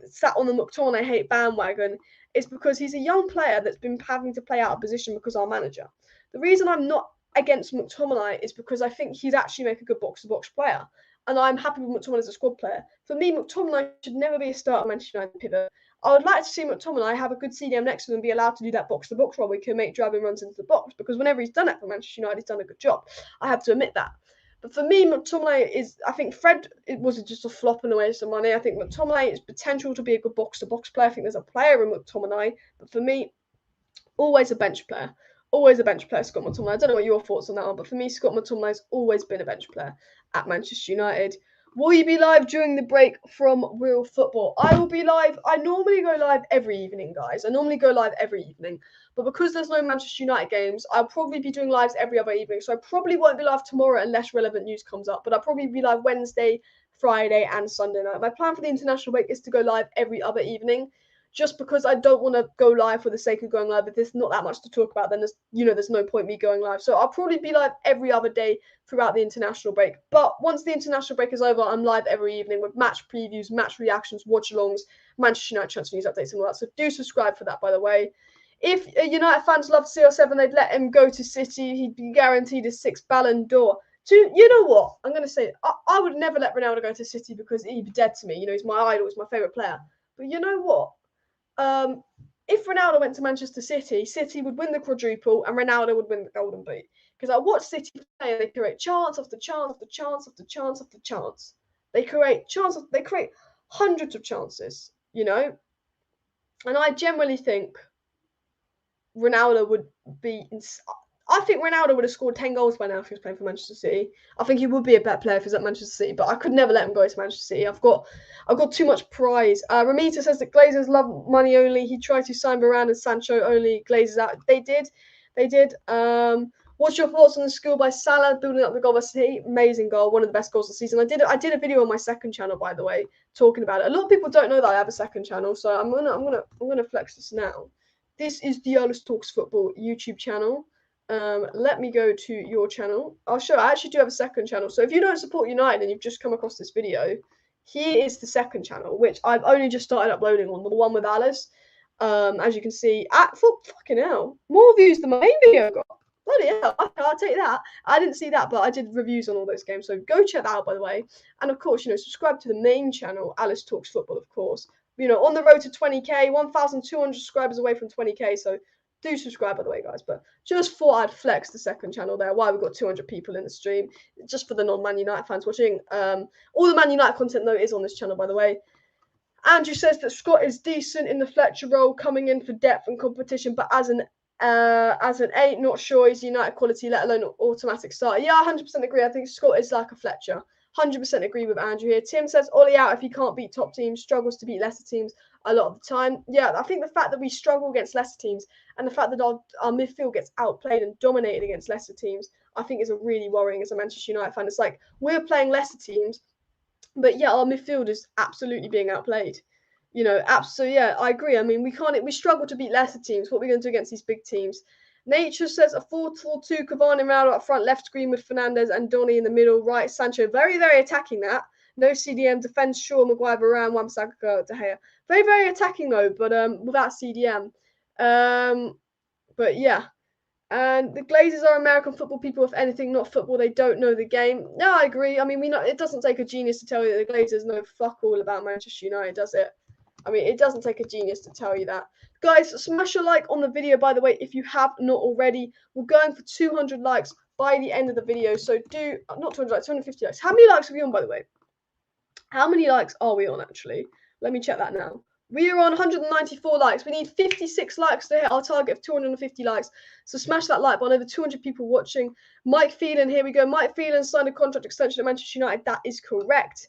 sat on the McTominay hate bandwagon is because he's a young player that's been having to play out of position because our manager. The reason I'm not against McTominay is because I think he'd actually make a good box-to-box player, and I'm happy with McTominay as a squad player. For me, McTominay should never be a starter Manchester United pivot. I would like to see McTominay have a good CDM next to him and be allowed to do that box-to-box role where he can make driving runs into the box, because whenever he's done it for Manchester United, he's done a good job. I have to admit that. But for me, McTominay is, I think Fred, it was just a flop and a waste of money. I think McTominay has potential to be a good box-to-box player. I think there's a player in McTominay. But for me, always a bench player. Always a bench player, Scott McTominay. I don't know what your thoughts on that are, but for me, Scott McTominay's always been a bench player at Manchester United. Will you be live during the break from Real Football? I will be live. I normally go live every evening, guys. I normally go live every evening. But because there's no Manchester United games, I'll probably be doing lives every other evening. So I probably won't be live tomorrow unless relevant news comes up. But I'll probably be live Wednesday, Friday, and Sunday night. My plan for the international break is to go live every other evening, just because I don't want to go live for the sake of going live. If there's not that much to talk about, then there's no point me going live. So I'll probably be live every other day throughout the international break. But once the international break is over, I'm live every evening with match previews, match reactions, watch-alongs, Manchester United transfer news updates and all that. So do subscribe for that, by the way. if United fans love CR7, they'd let him go to City. He'd be guaranteed his 6th Ballon d'Or. You know what? I'm going to say, I would never let Ronaldo go to City because he'd be dead to me. You know, he's my idol. He's my favourite player. But you know what? If Ronaldo went to Manchester City, City would win the quadruple and Ronaldo would win the Golden Boot. Because I watch City play and they create chance after chance after chance after chance after chance. They create hundreds of chances, you know? And I generally think Ronaldo would be... I think Ronaldo would have scored 10 goals by now if he was playing for Manchester City. I think he would be a better player if he was at Manchester City, but I could never let him go to Manchester City. I've got too much prize. Ramita says that Glazers love money only. He tried to sign Varane and Sancho only. Glazers out. They did. What's your thoughts on the skill by Salah building up the goal by City? Amazing goal, one of the best goals of the season. I did a video on my second channel, by the way, talking about it. A lot of people don't know that I have a second channel, so I'm gonna flex this now. This is the Let's Talks Football YouTube channel. Let me go to your channel. I actually do have a second channel. So if you don't support United and you've just come across this video, here is the second channel, which I've only just started uploading on, the one with Alice. As you can see, fucking hell, more views than my main video got. Bloody hell, I'll take that. I didn't see that, but I did reviews on all those games. So go check that out, by the way. And of course, subscribe to the main channel, Alice Talks Football, of course. On the road to 20k, 1,200 subscribers away from 20k. So do subscribe, by the way, guys. But just thought I'd flex the second channel there. Why we've got 200 people in the stream, just for the non-Man United fans watching. All the Man United content, though, is on this channel, by the way. Andrew says that Scott is decent in the Fletcher role, coming in for depth and competition, but as an 8, not sure he's United quality, let alone automatic starter. Yeah, 100% agree. I think Scott is like a Fletcher. 100% agree with Andrew here. Tim says Ollie out if he can't beat top teams, struggles to beat lesser teams a lot of the time. Yeah, I think the fact that we struggle against lesser teams and the fact that our midfield gets outplayed and dominated against lesser teams, I think is a really worrying as a Manchester United fan. It's like we're playing lesser teams, but yeah, our midfield is absolutely being outplayed. Absolutely. Yeah, I agree. I mean, we struggle to beat lesser teams. What are we going to do against these big teams? Nature says a 4-4-2, Cavani and Ronaldo up front, left Greenwood, Fernandes and Donny in the middle, right Sancho. Very, very attacking that. No CDM, defense Shaw, Maguire, Varane, Wan-Bissaka, De Gea. Very, very attacking though, but without CDM. But yeah. And the Glazers are American football people, if anything, not football. They don't know the game. No, I agree. I mean, it doesn't take a genius to tell you that the Glazers know fuck all about Manchester United, does it? I mean, it doesn't take a genius to tell you that. Guys, smash a like on the video, by the way, if you have not already. We're going for 200 likes by the end of the video. So not 200 likes, 250 likes. How many likes are we on, by the way? How many likes are we on, actually? Let me check that now. We are on 194 likes. We need 56 likes to hit our target of 250 likes. So smash that like button. Over 200 people watching. Mike Phelan, here we go. Mike Phelan signed a contract extension at Manchester United. That is correct.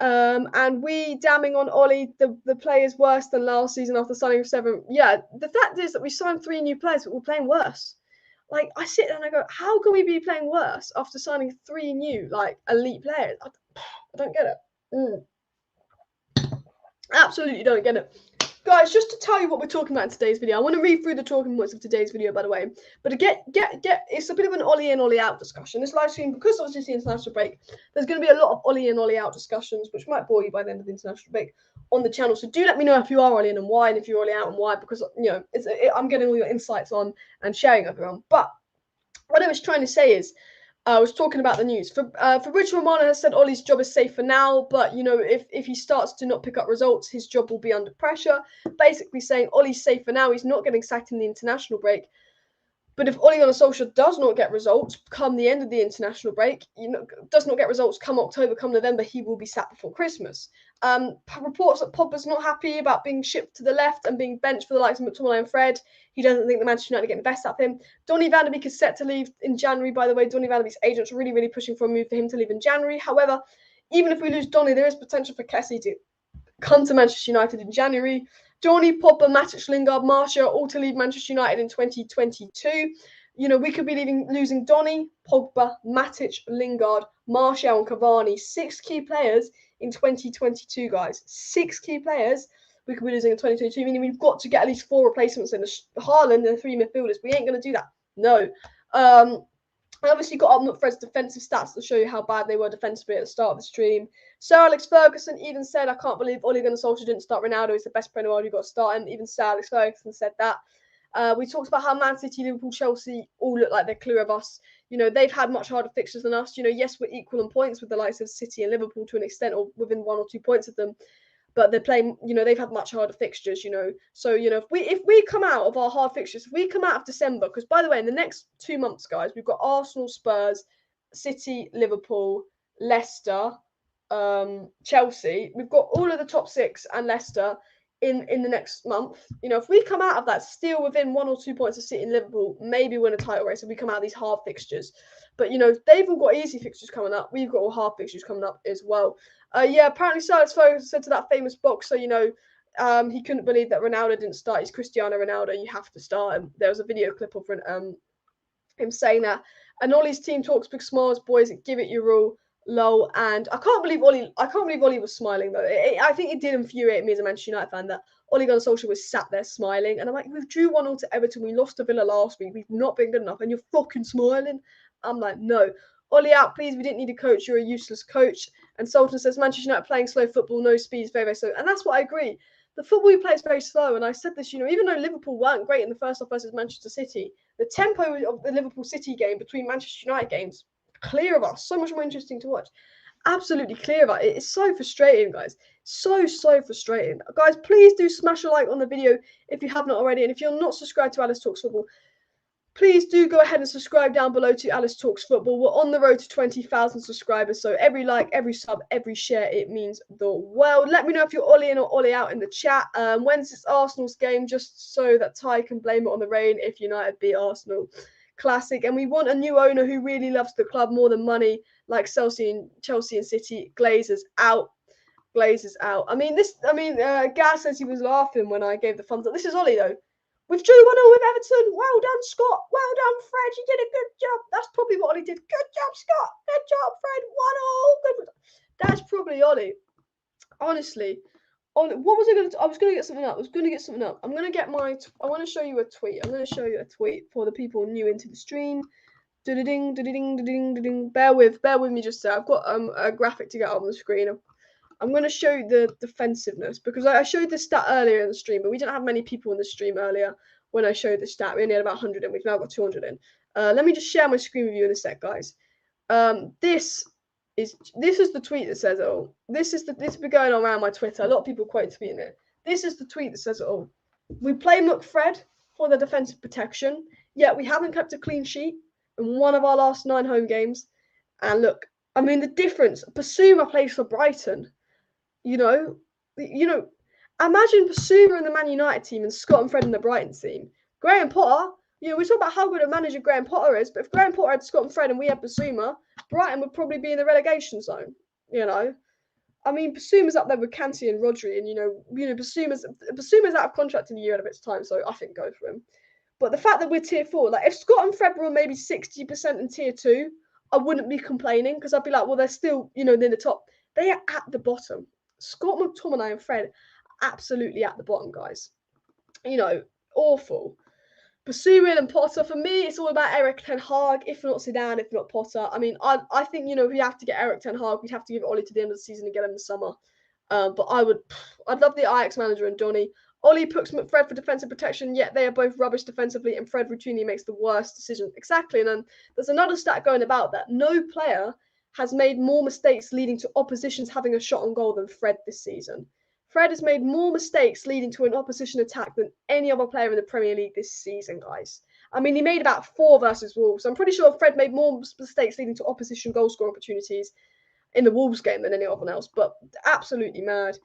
And we damning on Ollie, the players worse than last season after signing 7. Yeah, the fact is that we signed 3 new players, but we're playing worse. Like, I sit there and I go, how can we be playing worse after signing 3 new, elite players? I don't get it. Absolutely don't get it. Guys, just to tell you what we're talking about in today's video, I want to read through the talking points of today's video, by the way. But to get it's a bit of an Ollie in, Ollie out discussion. This live stream, because obviously it's the international break, there's going to be a lot of Ollie in, Ollie out discussions, which might bore you by the end of the international break on the channel. So do let me know if you are Ollie in and why, and if you're Ollie out and why, because I'm getting all your insights on and sharing everyone. But what I was trying to say is, I was talking about the news. Fabrizio Romano has said Ollie's job is safe for now, but if he starts to not pick up results, his job will be under pressure. Basically saying Ollie's safe for now. He's not getting sacked in the international break. But if Ole Gunnar Solskjaer does not get results come the end of the international break, does not get results come October, come November, he will be sacked before Christmas. Reports that Pogba's not happy about being shipped to the left and being benched for the likes of McTominay and Fred. He doesn't think the Manchester United are getting the best out of him. Donny van de Beek is set to leave in January, by the way. Donny van de Beek's agents are really, really pushing for a move for him to leave in January. However, even if we lose Donny, there is potential for Kessie to come to Manchester United in January. Donny, Pogba, Matic, Lingard, Martial, all to leave Manchester United in 2022. We could be losing Donny, Pogba, Matic, Lingard, Martial and Cavani. 6 key players in 2022, guys. 6 key players we could be losing in 2022, meaning we've got to get at least 4 replacements in the HAALAND and 3 midfielders. We ain't going to do that. No. I obviously got up McFred's defensive stats to show you how bad they were defensively at the start of the stream. Sir Alex Ferguson even said, I can't believe Ole Gunnar Solskjaer didn't start Ronaldo. He's the best player in the world. You've got to start him. Even Sir Alex Ferguson said that. We talked about how Man City, Liverpool, Chelsea all look like they're clear of us. You know, they've had much harder fixtures than us. You know, yes, we're equal in points with the likes of City and Liverpool to an extent, or within 1 or 2 points of them. But they're playing, you know, they've had much harder fixtures, you know. So, you know, if we come out of our hard fixtures, if we come out of December, because by the way, in the next 2 months, guys, we've got Arsenal, Spurs, City, Liverpool, Leicester, Chelsea. We've got all of the top 6 and Leicester in the next month. You know, if we come out of that still within 1 or 2 points of City and Liverpool, maybe win a title race if we come out of these hard fixtures. But, you know, they've all got easy fixtures coming up. We've got all hard fixtures coming up as well. Yeah, apparently Solskjaer said to that famous boxer, you know, he couldn't believe that Ronaldo didn't start. He's Cristiano Ronaldo. You have to start him. There was a video clip of him saying that. And Ollie's team talks big smiles, boys. Give it your all. Lol. And I can't believe Ollie was smiling though. I think it did infuriate me as a Manchester United fan that Ole Gunnar Solskjaer was sat there smiling. And I'm like, we drew 1-0 to Everton. We lost to Villa last week. We've not been good enough, and you're fucking smiling. I'm like, no. Ollie out, please. We didn't need a coach. You're a useless coach. And Sultan says Manchester United playing slow football, no speed, very, very slow. And that's what I agree. The football we play is very slow. And I said this, you know, even though Liverpool weren't great in the first half versus Manchester City, the tempo of the Liverpool City game between Manchester United games, clear of us, so much more interesting to watch. Absolutely clear about it. It's so frustrating, guys. So frustrating. Guys, please do smash a like on the video if you have not already. And if you're not subscribed to Alice Talks Football, please do go ahead and subscribe down below to Alice Talks Football. We're on the road to 20,000 subscribers. So every like, every sub, every share, it means the world. Let me know if you're Ollie in or Ollie out in the chat. When's this Arsenal's game? Just so that Ty can blame it on the rain if United beat Arsenal. Classic. And we want a new owner who really loves the club more than money, like Chelsea and City. Glazers out. Glazers out. Gaz says he was laughing when I gave the thumbs up. This is Ollie though. We've drew 1-0 with Everton. Well done, Scott. Well done, Fred. You did a good job. That's probably what Ollie did. Good job, Scott. Good job, Fred. 1-0. Good. That's probably Ollie. Honestly. What was I going to do? I was going to get something up. I'm going to get I want to show you a tweet. I'm going to show you a tweet for the people new into the stream. Ding, ding. Bear with me just so. I've got a graphic to get up on the screen. I'm going to show you the defensiveness because I showed this stat earlier in the stream, but we didn't have many people in the stream earlier when I showed the stat. We only had about 100 in. We've now got 200 in. Let me just share my screen with you in a sec, guys. This is the tweet that says it all. This has been going on around my Twitter. A lot of people quote tweeting it. This is the tweet that says it all. We play MCFRED for the defensive protection, yet we haven't kept a clean sheet in one of our last 9 home games. And look, I mean the difference. Basuma plays for Brighton. You know, imagine Basuma in the Man United team and Scott and Fred in the Brighton team. Graham Potter, you know, we talk about how good a manager Graham Potter is, but if Graham Potter had Scott and Fred and we had Basuma, Brighton would probably be in the relegation zone. You know, I mean, Basuma's up there with Kante and Rodri, and you know, Basuma's out of contract in a year and a bit's time, so I think go for him. But the fact that we're tier 4, like if Scott and Fred were maybe 60% in tier 2, I wouldn't be complaining because I'd be like, well, they're still, you know, near the top. They are at the bottom. Scott McTominay and Fred absolutely at the bottom, guys. You know, awful. Basuma and Potter, for me, it's all about Erik ten Hag, if not Zidane, if not Potter. I mean, I think, you know, we have to get Erik ten Hag. We'd have to give Ollie to the end of the season and get him in the summer. But I'd love the Ajax manager and Donny. Ollie puts Fred for defensive protection, yet they are both rubbish defensively, and Fred routinely makes the worst decision. Exactly, and then there's another stat going about that. No player has made more mistakes leading to oppositions having a shot on goal than Fred this season. Fred has made more mistakes leading to an opposition attack than any other player in the Premier League this season, guys. I mean, he made about 4 versus Wolves. I'm pretty sure Fred made more mistakes leading to opposition goal scoring opportunities in the Wolves game than anyone else, but absolutely mad.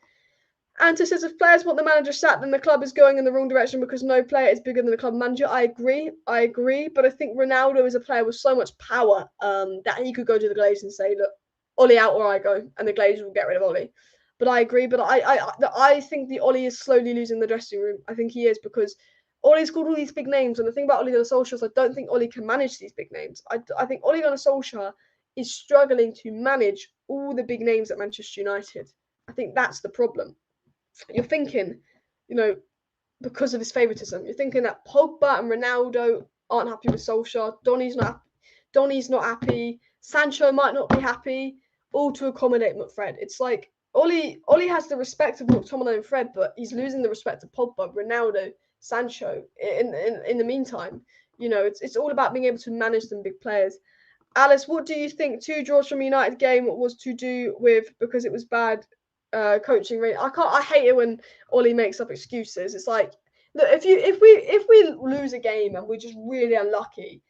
Anta says, if players want the manager sacked, then the club is going in the wrong direction because no player is bigger than the club manager. I agree, but I think Ronaldo is a player with so much power that he could go to the Glazers and say, look, Ollie out or I go, and the Glazers will get rid of Ollie. But I agree, but I think the Ollie is slowly losing the dressing room. I think he is because Ollie's called all these big names, and the thing about Ole Gunnar Solskjaer is I don't think Ollie can manage these big names. I think Ole Gunnar Solskjaer is struggling to manage all the big names at Manchester United. I think that's the problem. You're thinking, you know, because of his favouritism, you're thinking that Pogba and Ronaldo aren't happy with Solskjaer. Donny's not happy. Sancho might not be happy. All to accommodate McFred. It's like Ollie has the respect of McTominay and Fred, but he's losing the respect of Pogba, Ronaldo, Sancho in the meantime. You know, it's all about being able to manage some big players. Alice, what do you think 2 draws from United game was to do with because it was bad coaching? I hate it when Ollie makes up excuses. It's like, look, if we lose a game and we're just really unlucky,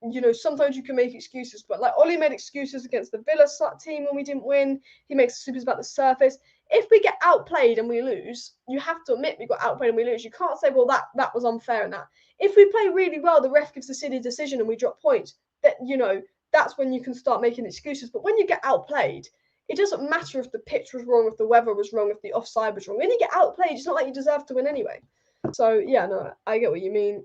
you know, sometimes you can make excuses. But like Ollie made excuses against the Villa team when we didn't win. He makes excuses about the surface. If we get outplayed and we lose, you have to admit we got outplayed and we lose. You can't say, well, that was unfair in that. If we play really well, the ref gives the silly decision and we drop points. That, you know, that's when you can start making excuses. But when you get outplayed, it doesn't matter if the pitch was wrong, if the weather was wrong, if the offside was wrong. When you get outplayed, it's not like you deserve to win anyway. So, yeah, no, I get what you mean.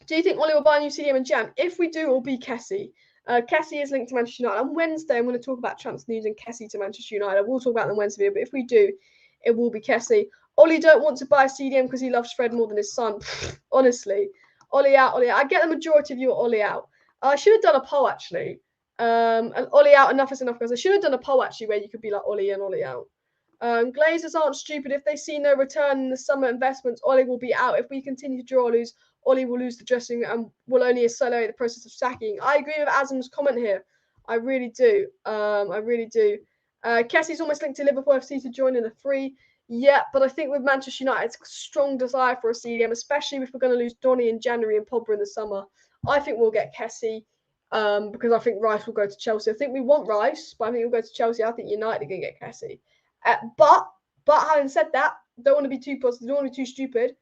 Do you think Ollie will buy a new CDM in Jan? If we do, it'll be Kessie. Kessie is linked to Manchester United. On Wednesday, I'm going to talk about transfer news and Kessie to Manchester United. I will talk about them Wednesday, but if we do, it will be Kessie. Ollie don't want to buy a CDM because he loves Fred more than his son. Honestly. Ollie out, Ollie out. I get the majority of you are Ollie out. I should have done a poll, actually. And Ollie out, enough is enough, guys. I should have done a poll, actually, where you could be like Ollie and Ollie out. Glazers aren't stupid. If they see no return in the summer investments, Ollie will be out. If we continue to draw or lose, Ollie will lose the dressing and will only accelerate the process of sacking. I agree with Azam's comment here. I really do. I really do. Kessie's almost linked to Liverpool FC to join in the 3. Yeah, but I think with Manchester United's strong desire for a CDM, especially if we're going to lose Donny in January and Pogba in the summer, I think we'll get Kessie because I think Rice will go to Chelsea. I think we want Rice, but I think he'll go to Chelsea. I think United are going to get Kessie. But having said that, don't want to be too positive, don't want to be too stupid.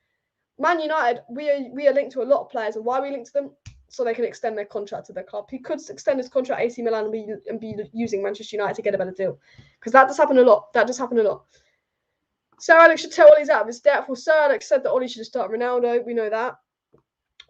Man United, we are linked to a lot of players, and why are we linked to them? So they can extend their contract to their club. He could extend his contract at AC Milan and be using Manchester United to get a better deal, because that does happen a lot. Sir Alex should tell Ollie's out of his depth. Well, Sir Alex said that Ollie should start Ronaldo. We know that.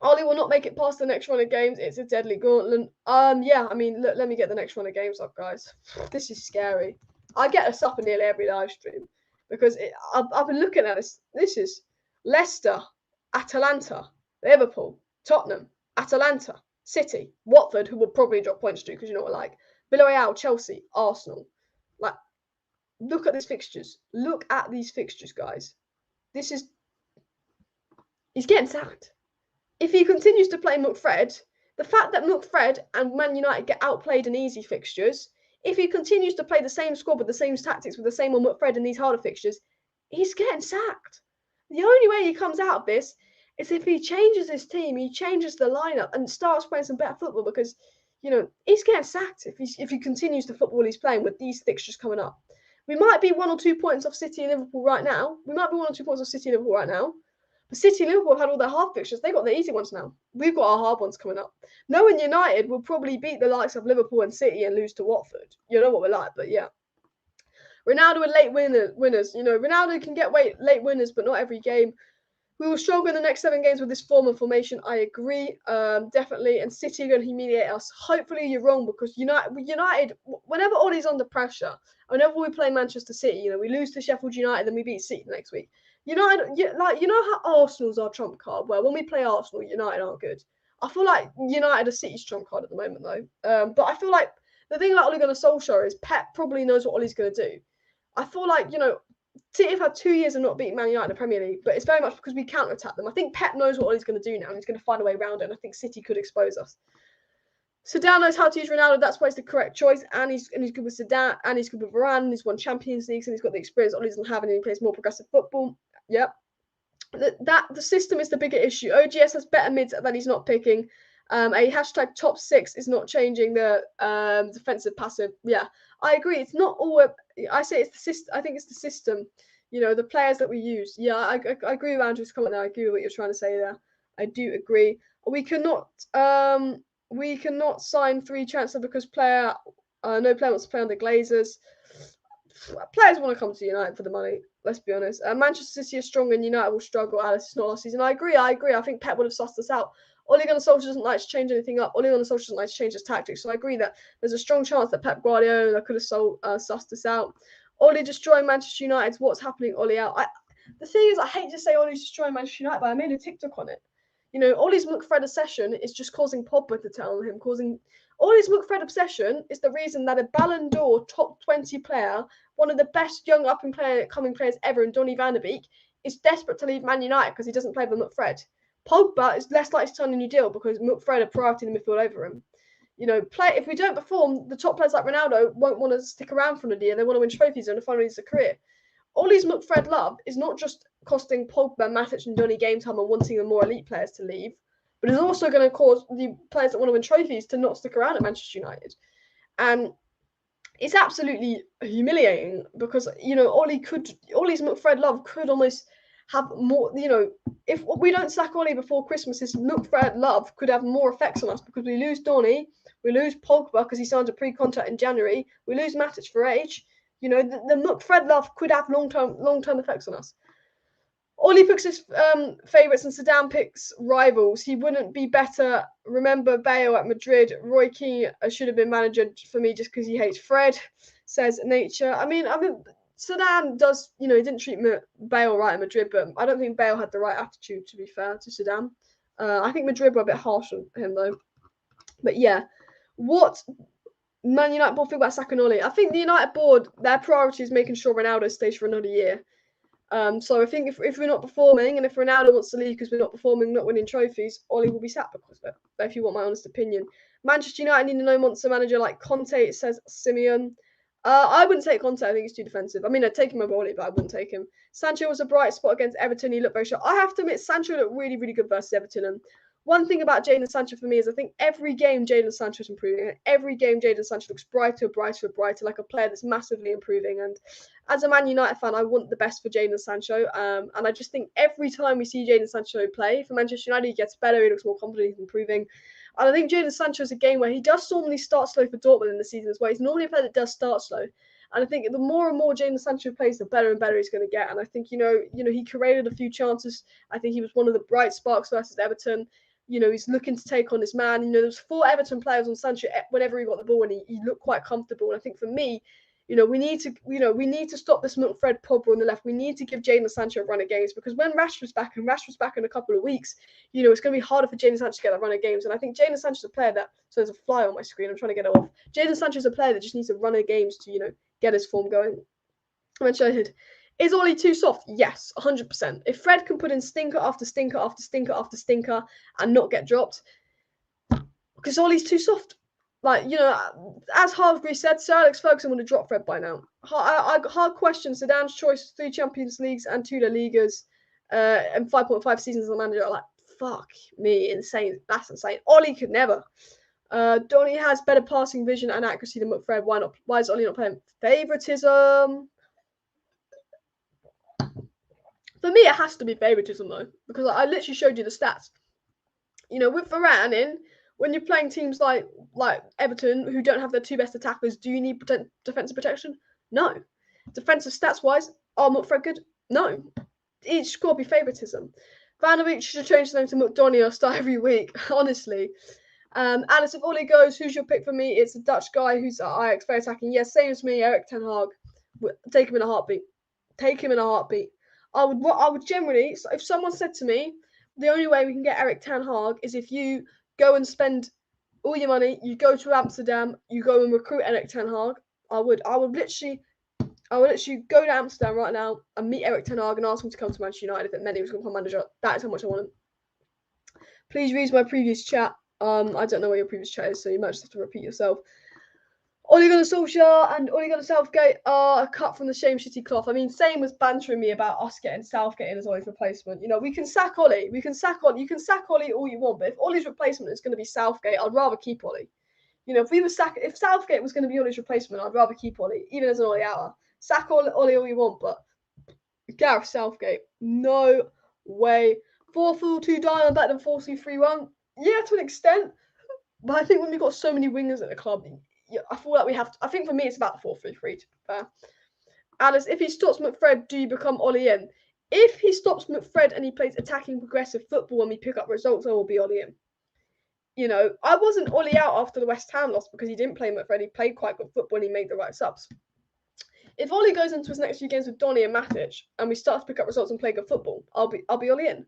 Ollie will not make it past the next run of games. It's a deadly gauntlet. Yeah, I mean, look, let me get the next run of games up, guys. This is scary. I get us up in nearly every live stream because I've been looking at this. This is Leicester, Atalanta, Liverpool, Tottenham, Atalanta, City, Watford, who will probably drop points to because you know what I like. Villarreal, Chelsea, Arsenal. Like, look at these fixtures. Look at these fixtures, guys. This is... He's getting sacked. If he continues to play McFred, the fact that McFred and Man United get outplayed in easy fixtures, if he continues to play the same squad with the same tactics with the same on McFred in these harder fixtures, he's getting sacked. The only way he comes out of this is if he changes his team, he changes the lineup and starts playing some better football because, you know, he's getting sacked if he continues the football he's playing with these fixtures coming up. We might be 1 or 2 points off City and Liverpool right now. But City and Liverpool have had all their hard fixtures. They got the easy ones now. We've got our hard ones coming up. Knowing United will probably beat the likes of Liverpool and City and lose to Watford. You know what we're like, but yeah. Ronaldo and late winners. You know, Ronaldo can get late winners, but not every game. We will struggle in the next 7 games with this form and formation. I agree, definitely. And City are going to humiliate us. Hopefully you're wrong because United, whenever Ollie's under pressure, whenever we play Manchester City, you know, we lose to Sheffield United, then we beat City the next week. United, you know how Arsenal's our trump card, where when we play Arsenal, United aren't good. I feel like United are City's trump card at the moment, though. But I feel like the thing about Ole Gunnar Solskjaer is Pep probably knows what Ollie's going to do. I feel like, you know, City have had 2 years of not beating Man United in the Premier League, but it's very much because we counter-attack them. I think Pep knows what Ollie's going to do now, and he's going to find a way around it, and I think City could expose us. Zidane knows how to use Ronaldo. That's why it's the correct choice. And he's good with Zidane, and he's good with Varane, and he's won Champions Leagues, and he's got the experience Ollie doesn't have, and he plays more progressive football. Yep. The system is the bigger issue. OGS has better mids that he's not picking. A hashtag top 6 is not changing the defensive passive. Yeah, I agree. It's not all. I say it's the system. I think it's the system. You know, the players that we use. Yeah, I agree with Andrew's comment there. I agree with what you're trying to say there. I do agree. We cannot sign 3 transfer because no player wants to play on the Glazers. Players want to come to United for the money. Let's be honest. Manchester City is strong and United will struggle. Alice, it's not last season. I agree. I think Pep would have sussed us out. Ole Gunnar Solskjaer doesn't like to change anything up. Ole Gunnar Solskjaer doesn't like to change his tactics. So I agree that there's a strong chance that Pep Guardiola could have sussed us out. Ole destroying Manchester United. What's happening? Ole out. The thing is, I hate to say Ole's destroying Manchester United, but I made a TikTok on it. You know, Ole's McFred obsession is just causing Pogba to tell him, Ole's McFred obsession is the reason that a Ballon d'Or top 20 player, one of the best young up-and-coming players ever in Donny van de Beek, is desperate to leave Man United because he doesn't play with McFred. Pogba is less likely to sign a new deal because McFred are priority in the midfield over him. You know, if we don't perform, the top players like Ronaldo won't want to stick around for another year. They want to win trophies and finally his career. Ollie's McFred love is not just costing Pogba, Matic, and Donny game time and wanting the more elite players to leave, but it's also going to cause the players that want to win trophies to not stick around at Manchester United. And it's absolutely humiliating because, you know, Ollie's McFred love could almost have more, you know, if we don't sack Ollie before Christmas, his McFred love could have more effects on us because we lose Donny, we lose Pogba because he signed a pre-contract in January, we lose Matic for age. You know, the McFred love could have long-term effects on us. Ollie picks his favourites and Zidane picks rivals. He wouldn't be better. Remember Bale at Madrid. Roy Keane should have been manager for me just because he hates Fred, says Nature. I mean, Zidane does, you know, he didn't treat Bale right at Madrid, but I don't think Bale had the right attitude, to be fair, to Zidane. I think Madrid were a bit harsh on him, though. But yeah, what Man United board think about sacking Ollie? I think the United board, their priority is making sure Ronaldo stays for another year. So I think if we're not performing and if Ronaldo wants to leave because we're not performing, not winning trophies, Ollie will be sacked because of it. But if you want my honest opinion, Manchester United need a no-monster manager like Conte, it says Simeon. I wouldn't take Conte. I think he's too defensive. I mean, I'd take him over Ollie, but I wouldn't take him. Sancho was a bright spot against Everton. He looked very sharp. I have to admit, Sancho looked really, really good versus Everton. And one thing about Jadon Sancho for me is I think every game Jadon Sancho is improving. And every game Jadon Sancho looks brighter, like a player that's massively improving. And as a Man United fan, I want the best for Jadon Sancho. And I just think every time we see Jadon Sancho play for Manchester United, he gets better, he looks more confident, he's improving. And I think Jadon Sancho is a game where he does normally start slow for Dortmund in the season as well. He's normally a player that does start slow. And I think the more and more Jadon Sancho plays, the better and better he's going to get. And I think, you know, he created a few chances. I think he was one of the bright sparks versus Everton. You know, he's looking to take on his man. You know, there's 4 Everton players on Sancho whenever he got the ball, and he looked quite comfortable. And I think for me, you know, we need to stop this McFred Pogba on the left. We need to give Jadon Sancho a run of games because when Rashford's back in a couple of weeks, you know, it's going to be harder for Jadon Sancho to get that run of games. And I think Jadon Sancho's a player that, so there's a fly on my screen, I'm trying to get it off. Jadon Sancho's a player that just needs a run of games to, you know, get his form going. Is Ollie too soft? Yes, 100%. If Fred can put in stinker after stinker after stinker after stinker and not get dropped, because Ollie's too soft. Like, you know, as Hargreaves said, Sir Alex Ferguson would have dropped Fred by now. Hard question. Zidane's choice, 3 Champions Leagues and 2 La Ligas and 5.5 seasons as a manager. Like, fuck me, insane. That's insane. Ollie could never. Donny has better passing vision and accuracy than McFred. Why not? Why is Ollie not playing? Favoritism. For me, it has to be favoritism, though, because I literally showed you the stats. You know, with Varane in, when you're playing teams like Everton, who don't have their 2 best attackers, do you need defensive protection? No. Defensive stats-wise, are McFred good? No. Each got to be favoritism. Van der Beek should change the name to McDonny or start every week, honestly. Alice, if Ollie goes, who's your pick for me? It's a Dutch guy who's at Ajax, very attacking. Yes, same as me, Erik ten Hag. Take him in a heartbeat. Take him in a heartbeat. I would generally, if someone said to me, the only way we can get Erik ten Hag is if you go and spend all your money, you go to Amsterdam, you go and recruit Erik ten Hag. I would literally go to Amsterdam right now and meet Erik ten Hag and ask him to come to Manchester United if it meant he was going to become manager. That is how much I want him. Please read my previous chat. I don't know where your previous chat is, so you might just have to repeat yourself. Ole Gunnar Solskjaer and Ole Gunnar Southgate are cut from the same shitty cloth. I mean, same was bantering me about us getting Southgate in as Ole's replacement. You know, we can sack Ole. You can sack Ole all you want, but if Ole's replacement is going to be Southgate, I'd rather keep Ole. You know, if Southgate was going to be Ole's replacement, I'd rather keep Ole, even as an Ole outer. Sack Ole all you want, but Gareth Southgate, no way. 4-4-2 diamond better than 4-2-3-1. Yeah, to an extent, but I think when we've got so many wingers at the club, I feel like we have to. I think for me, it's about the 4-3-3, to be fair. Alice, if he stops McFred, do you become Ollie in? If he stops McFred and he plays attacking, progressive football and we pick up results, I will be Ollie in. You know, I wasn't Ollie out after the West Ham loss because he didn't play McFred. He played quite good football and he made the right subs. If Ollie goes into his next few games with Donny and Matic and we start to pick up results and play good football, I'll be Ollie in.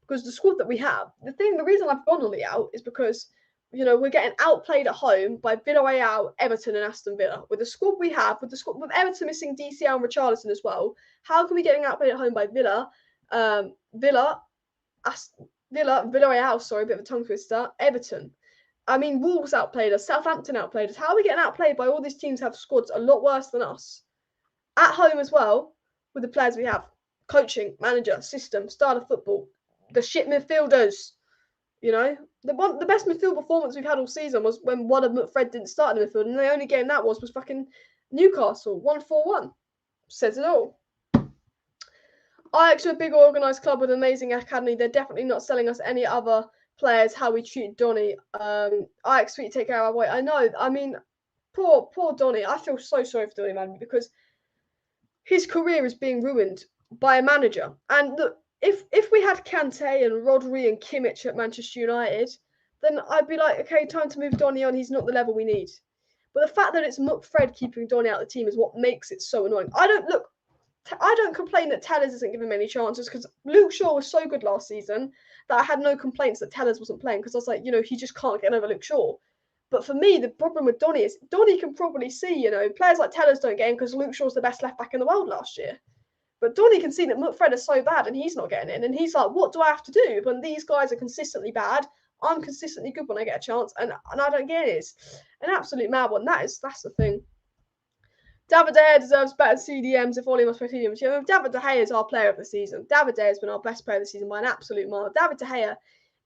Because the squad that we have, the reason I've gone Ollie out is because, you know, we're getting outplayed at home by Villarreal, Everton and Aston Villa. With the squad we have, with Everton missing DCL and Richarlison as well, how can we get outplayed at home by Villa Villarreal, sorry, a bit of a tongue twister. Everton. I mean, Wolves outplayed us. Southampton outplayed us. How are we getting outplayed by all these teams have squads a lot worse than us? At home as well, with the players we have. Coaching, manager, system, style of football. The shit midfielders. You know? The best midfield performance we've had all season was when one of McFred didn't start in the midfield, and the only game that was fucking Newcastle, 1-4-1. Says it all. Ajax are a big organised club with an amazing academy. They're definitely not selling us any other players how we treat Donny. Ajax sweet take care of our weight. I know. I mean, poor Donny. I feel so sorry for Donny, man, because his career is being ruined by a manager. And look, if we had Kante and Rodri and Kimmich at Manchester United, then I'd be like, okay, time to move Donny on. He's not the level we need. But the fact that it's McFred keeping Donny out of the team is what makes it so annoying. I don't complain that Tellers isn't given many chances, because Luke Shaw was so good last season that I had no complaints that Tellers wasn't playing, because I was like, he just can't get over Luke Shaw. But for me, the problem with Donny is Donny can probably see, players like Tellers don't get in because Luke Shaw's the best left back in the world last year. But Donny can see that McFred is so bad and he's not getting in. And he's like, what do I have to do when these guys are consistently bad? I'm consistently good when I get a chance, and I don't get it. It's an absolute mad one. That's the thing. David De Gea deserves better CDMs if Oli must play CDMs. David De Gea is our player of the season. David De Gea has been our best player of the season by an absolute mile. David De Gea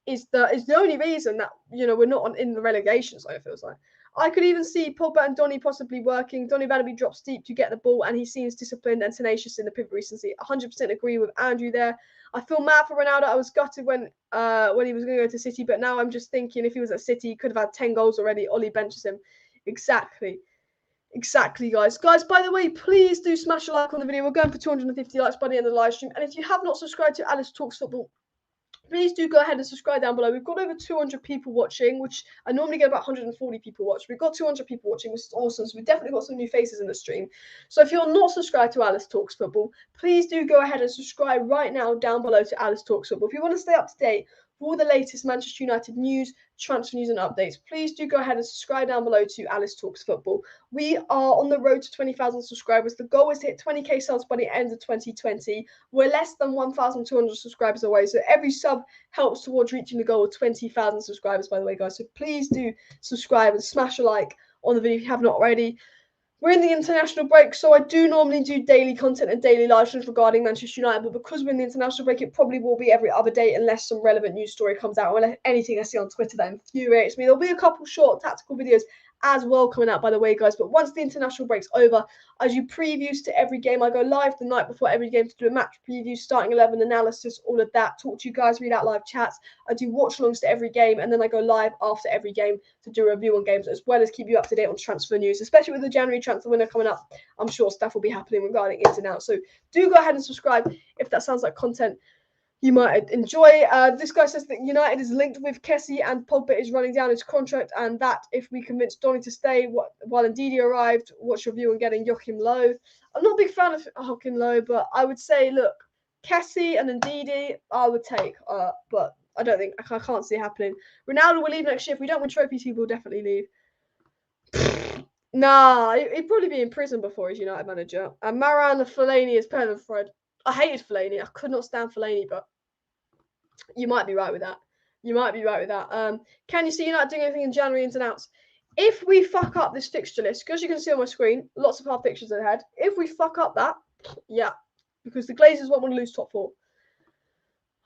is the only reason that we're not in the relegation zone. It feels like. I could even see Pogba and Donny possibly working. Donny Vanderby drops deep to get the ball, and he seems disciplined and tenacious in the pivot recency. 100% agree with Andrew there. I feel mad for Ronaldo. I was gutted when he was going to go to City, but now I'm just thinking if he was at City, he could have had 10 goals already. Oli benches him. Exactly, guys. Guys, by the way, please do smash a like on the video. We're going for 250 likes by the end of the live stream. And if you have not subscribed to Alice Talks Football, please do go ahead and subscribe down below. We've got over 200 people watching, which I normally get about 140 people watch. We've got 200 people watching, which is awesome. So we've definitely got some new faces in the stream. So if you're not subscribed to Alice Talks Football, please do go ahead and subscribe right now down below to Alice Talks Football. If you want to stay up to date for all the latest Manchester United news, transfer news and updates, please do go ahead and subscribe down below to Alice Talks Football. We are on the road to 20,000 subscribers. The goal is to hit 20k subs by the end of 2020. We're less than 1,200 subscribers away, so every sub helps towards reaching the goal of 20,000 subscribers, by the way, guys. So please do subscribe and smash a like on the video if you have not already. We're in the international break, so I do normally do daily content and daily live streams regarding Manchester United, but because we're in the international break, it probably will be every other day unless some relevant news story comes out or anything I see on Twitter that infuriates me. There'll be a couple short tactical videos as well coming out, by the way, guys. But once the international break's over, I do previews to every game. I go live the night before every game to do a match preview, starting 11 analysis, all of that. Talk to you guys, read out live chats. I do watch-alongs to every game, and then I go live after every game to do a review on games, as well as keep you up to date on transfer news, especially with the January transfer window coming up. I'm sure stuff will be happening regarding ins and outs. So do go ahead and subscribe if that sounds like content you might enjoy. This guy says that United is linked with Kessie and Pogba is running down his contract, and that if we convince Donny to stay while Ndidi arrived, what's your view on getting Joachim Low? I'm not a big fan of Joachim Low, but I would say, look, Kessie and Ndidi I would take, but I don't think, I can't see it happening. Ronaldo will leave next year. If we don't win trophies, he will definitely leave. Nah, he'd probably be in prison before he's United manager. And Maran Fellaini is better than Fred. I hated Fellaini. I could not stand Fellaini, but you might be right with that. Can you see United doing anything in January ins and outs? If we fuck up this fixture list, because you can see on my screen, lots of hard fixtures ahead. If we fuck up that, yeah, because the Glazers won't want to lose top 4.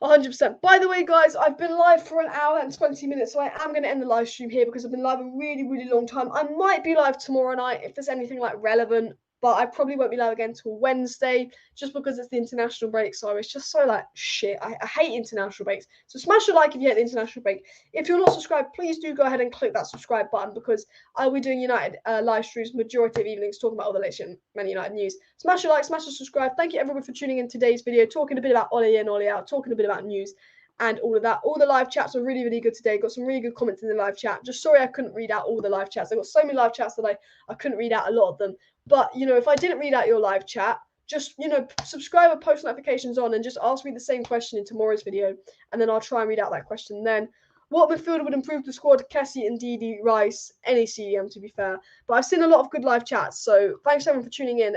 100%. By the way, guys, I've been live for an hour and 20 minutes, so I am going to end the live stream here because I've been live a really, really long time. I might be live tomorrow night if there's anything like relevant, but I probably won't be live again till Wednesday just because it's the international break. So it's just so like shit. I hate international breaks. So smash a like if you hate the international break. If you're not subscribed, please do go ahead and click that subscribe button because I'll be doing United live streams majority of evenings talking about all the latest Man United news. Smash a like, smash a subscribe. Thank you everyone for tuning in today's video, talking a bit about OLE in, OLE out, talking a bit about news and all of that. All the live chats are really, really good today. Got some really good comments in the live chat. Just sorry I couldn't read out all the live chats. I got so many live chats that I couldn't read out a lot of them. But, if I didn't read out your live chat, just, subscribe and post notifications on and just ask me the same question in tomorrow's video. And then I'll try and read out that question then. What midfielder would improve the squad? Kessie and Didi, Rice, any CDM to be fair. But I've seen a lot of good live chats, so thanks everyone for tuning in.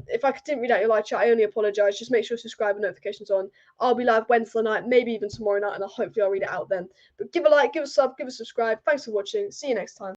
If I didn't read out your live chat, I only apologise. Just make sure to subscribe and notifications on. I'll be live Wednesday night, maybe even tomorrow night, and hopefully I'll read it out then. But give a like, give a sub, give a subscribe. Thanks for watching. See you next time.